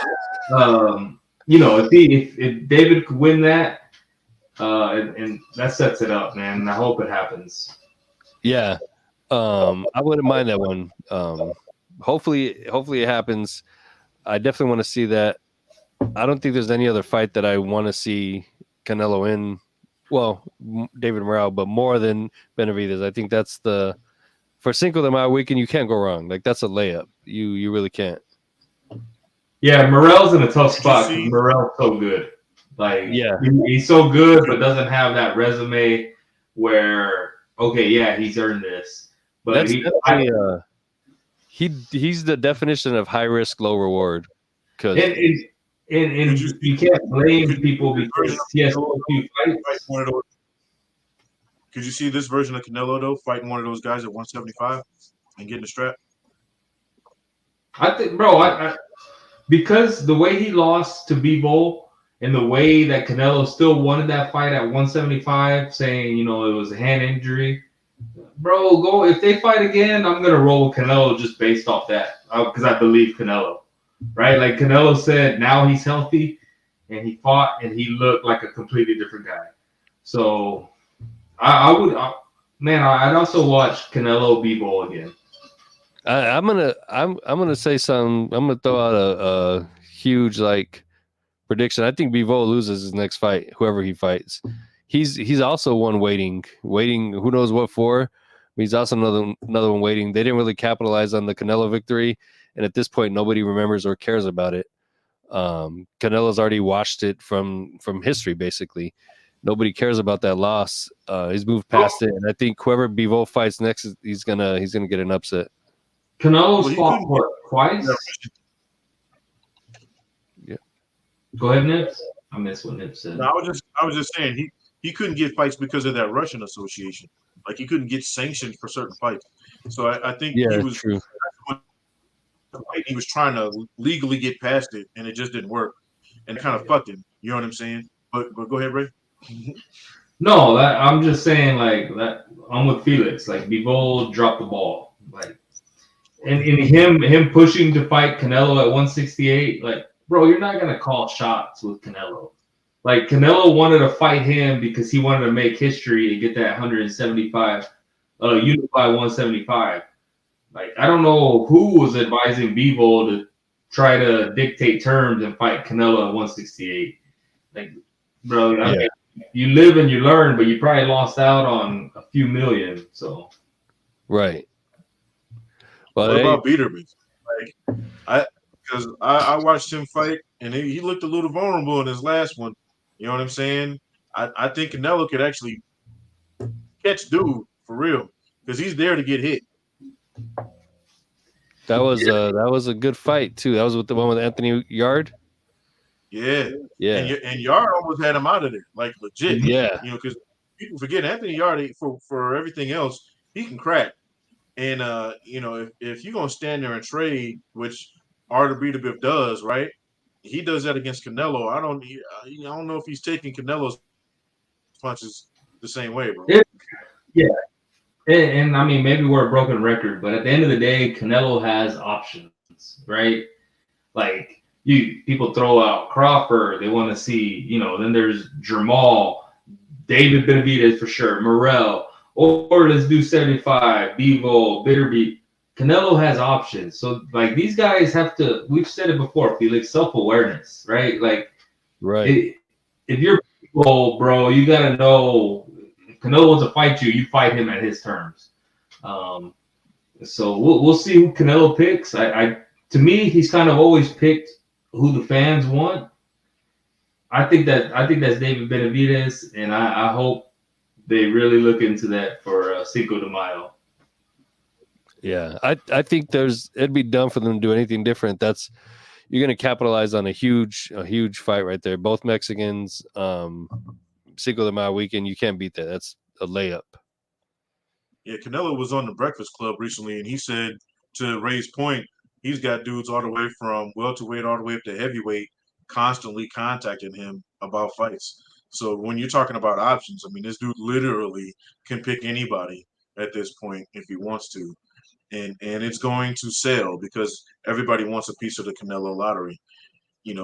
you know, if David could win that, and that sets it up, man. And I hope it happens. Yeah, I wouldn't mind that one. Hopefully it happens. I definitely want to see that. I don't think there's any other fight that I want to see Canelo in. Well, David Morrell, but more than Benavidez. I think that's for Cinco de Mayo weekend, you can't go wrong. Like, that's a layup. You really can't. Yeah, Morrell's in a tough spot because Morrell's so good. Like, yeah, he's so good, but doesn't have that resume where, okay, yeah, he's earned this. But he's the definition of high risk, low reward. And you can't blame people because he has so few fights. Could you see this version of Canelo though fighting one of those guys at 175 and getting the strap? I think, bro, because the way he lost to Bivol and the way that Canelo still wanted that fight at 175, saying, you know, it was a hand injury. Bro, go if they fight again, I'm gonna roll with Canelo just based off that because I believe Canelo, right? Like Canelo said, now he's healthy, and he fought and he looked like a completely different guy. So I'd also watch Canelo Bivol again. I'm gonna say something. I'm gonna throw out a huge prediction. I think Bivol loses his next fight, whoever he fights. He's also one waiting. Who knows what for? He's also another one waiting. They didn't really capitalize on the Canelo victory, and at this point, nobody remembers or cares about it. Canelo's already watched it from history, basically. Nobody cares about that loss. He's moved past it, and I think whoever Bivol fights next, he's gonna get an upset. Canelo's fought twice. Yeah. Go ahead, Nips. I missed what Nips said. No, I was just saying he couldn't get fights because of that Russian association. Like he couldn't get sanctioned for certain fights. So I think he was true. He was trying to legally get past it, and it just didn't work, and it kind of fucked him. You know what I'm saying? But go ahead, Ray. No, I'm just saying like that. I'm with Felix. Like Bivol dropped the ball. Like, and him pushing to fight Canelo at 168. Like, bro, you're not gonna call shots with Canelo. Like Canelo wanted to fight him because he wanted to make history and get that 175, unified 175. Like I don't know who was advising Bivol to try to dictate terms and fight Canelo at 168. Like, bro, I mean, you live and you learn, but you probably lost out on a few million. So, right. Well, what about Biederman? Like, because I watched him fight, and he looked a little vulnerable in his last one. You know what I'm saying? I think Canelo could actually catch dude for real because he's there to get hit. That was a good fight too. That was with the one with Anthony Yard. Yeah. Yeah. And Yard almost had him out of there, like legit. Yeah. You know, because people forget Anthony Yard for everything else, he can crack. And you know, if you're gonna stand there and trade, which Artur Beterbiev does, right? He does that against Canelo. I don't know if he's taking Canelo's punches the same way, bro. Yeah. And I mean, maybe we're a broken record, but at the end of the day, Canelo has options, right? Like people throw out Crawford, they want to see, then there's Jamal, David Benavidez for sure, Morrell, or let's do 75, Bevo, Bitterbeat. Canelo has options. So like these guys have to, we've said it before, Felix, self-awareness, right? Like Right. if you're people, bro, you gotta know if Canelo wants to fight you, you fight him at his terms. So we'll see who Canelo picks. To me, he's kind of always picked who the fans want. I think that's David Benavidez, and I hope they really look into that for Cinco de Mayo. Yeah, I think it'd be dumb for them to do anything different. You're going to capitalize on a huge fight right there. Both Mexicans, Cinco de Mayo weekend. You can't beat that. That's a layup. Yeah, Canelo was on the Breakfast Club recently, and he said, to Ray's point, he's got dudes all the way from welterweight all the way up to heavyweight constantly contacting him about fights. So when you're talking about options, I mean, this dude literally can pick anybody at this point if he wants to. And it's going to sell because everybody wants a piece of the Canelo lottery.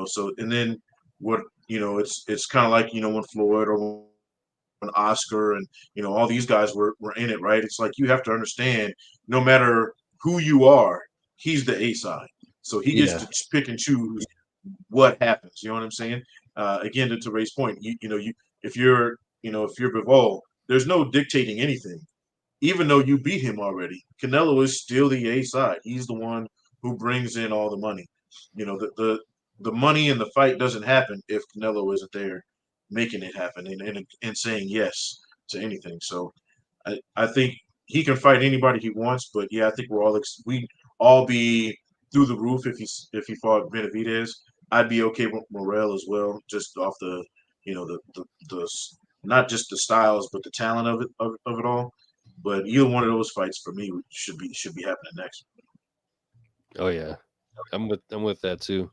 So and then what, it's kind of like, when Floyd or when Oscar and, all these guys were in it, right? It's like you have to understand, no matter who you are, he's the A side. So he gets to pick and choose what happens. You know what I'm saying? Again, to Ray's point, if you're Bivol, there's no dictating anything. Even though you beat him already, Canelo is still the A side. He's the one who brings in all the money. The money in the fight doesn't happen if Canelo isn't there making it happen and saying yes to anything. So I think he can fight anybody he wants, but yeah, I think we all be through the roof if he fought Benavidez. I'd be okay with Morrell as well, just off the the not just the styles but the talent of it all. But either one of those fights for me should be happening next. Oh yeah, I'm with that too.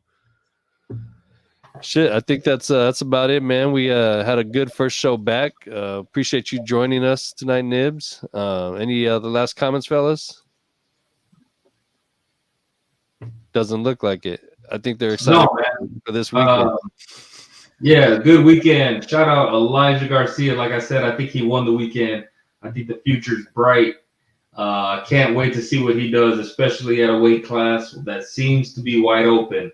Shit, I think that's about it, man. We had a good first show back. Appreciate you joining us tonight, Nibs. Any other last comments, fellas? Doesn't look like it. I think they're excited for this weekend. Yeah, good weekend. Shout out Elijah Garcia. Like I said, I think he won the weekend. I think the future's bright. Can't wait to see what he does, especially at a weight class that seems to be wide open.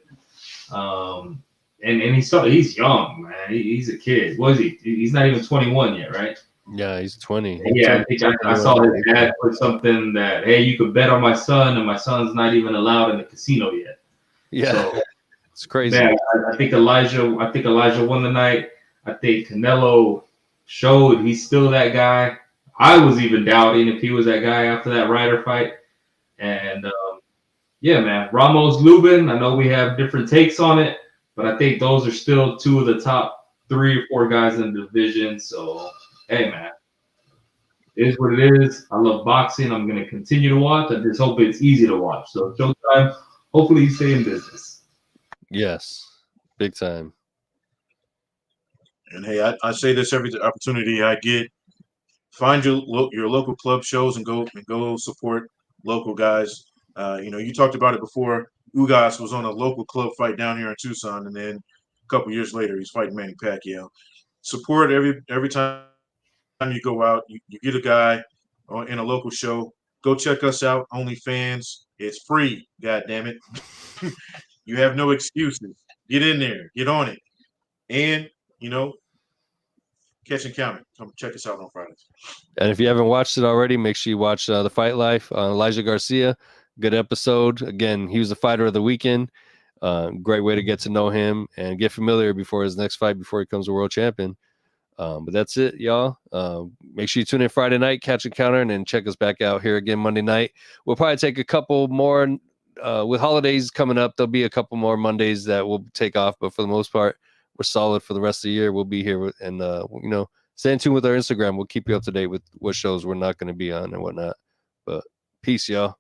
And he's young, man. He's a kid. What is he? He's not even 21 yet, right? Yeah, he's 20. Yeah, I think I saw his dad put something that, hey, you could bet on my son, and my son's not even allowed in the casino yet. Yeah, so, it's crazy. Man, I think Elijah won the night. I think Canelo showed he's still that guy. I was even doubting if he was that guy after that Ryder fight. And yeah, man, Ramos, Lubin. I know we have different takes on it, but I think those are still two of the top 3 or 4 guys in the division. So, hey, man, it is what it is. I love boxing. I'm going to continue to watch. I just hope it's easy to watch. So, Showtime, hopefully you stay in business. Yes, big time. And hey, I say this every opportunity I get. Find your local club shows and go support local guys. You talked about it before. Ugas was on a local club fight down here in Tucson, and then a couple years later, he's fighting Manny Pacquiao. Support every time you go out. You get a guy in a local show. Go check us out. OnlyFans. It's free. God damn it. You have no excuses. Get in there. Get on it. And catch and count it. Come check us out on Fridays. And if you haven't watched it already, make sure you watch The Fight Life on Elijah Garcia. Good episode. Again, he was the fighter of the weekend. Great way to get to know him and get familiar before his next fight, before he becomes a world champion. But that's it, y'all. Make sure you tune in Friday night, catch and counter, and then check us back out here again Monday night. We'll probably take a couple more with holidays coming up. There'll be a couple more Mondays that we'll take off, but for the most part, we're solid for the rest of the year. We'll be here and stay in tune with our Instagram. We'll keep you up to date with what shows we're not going to be on and whatnot. But peace, y'all.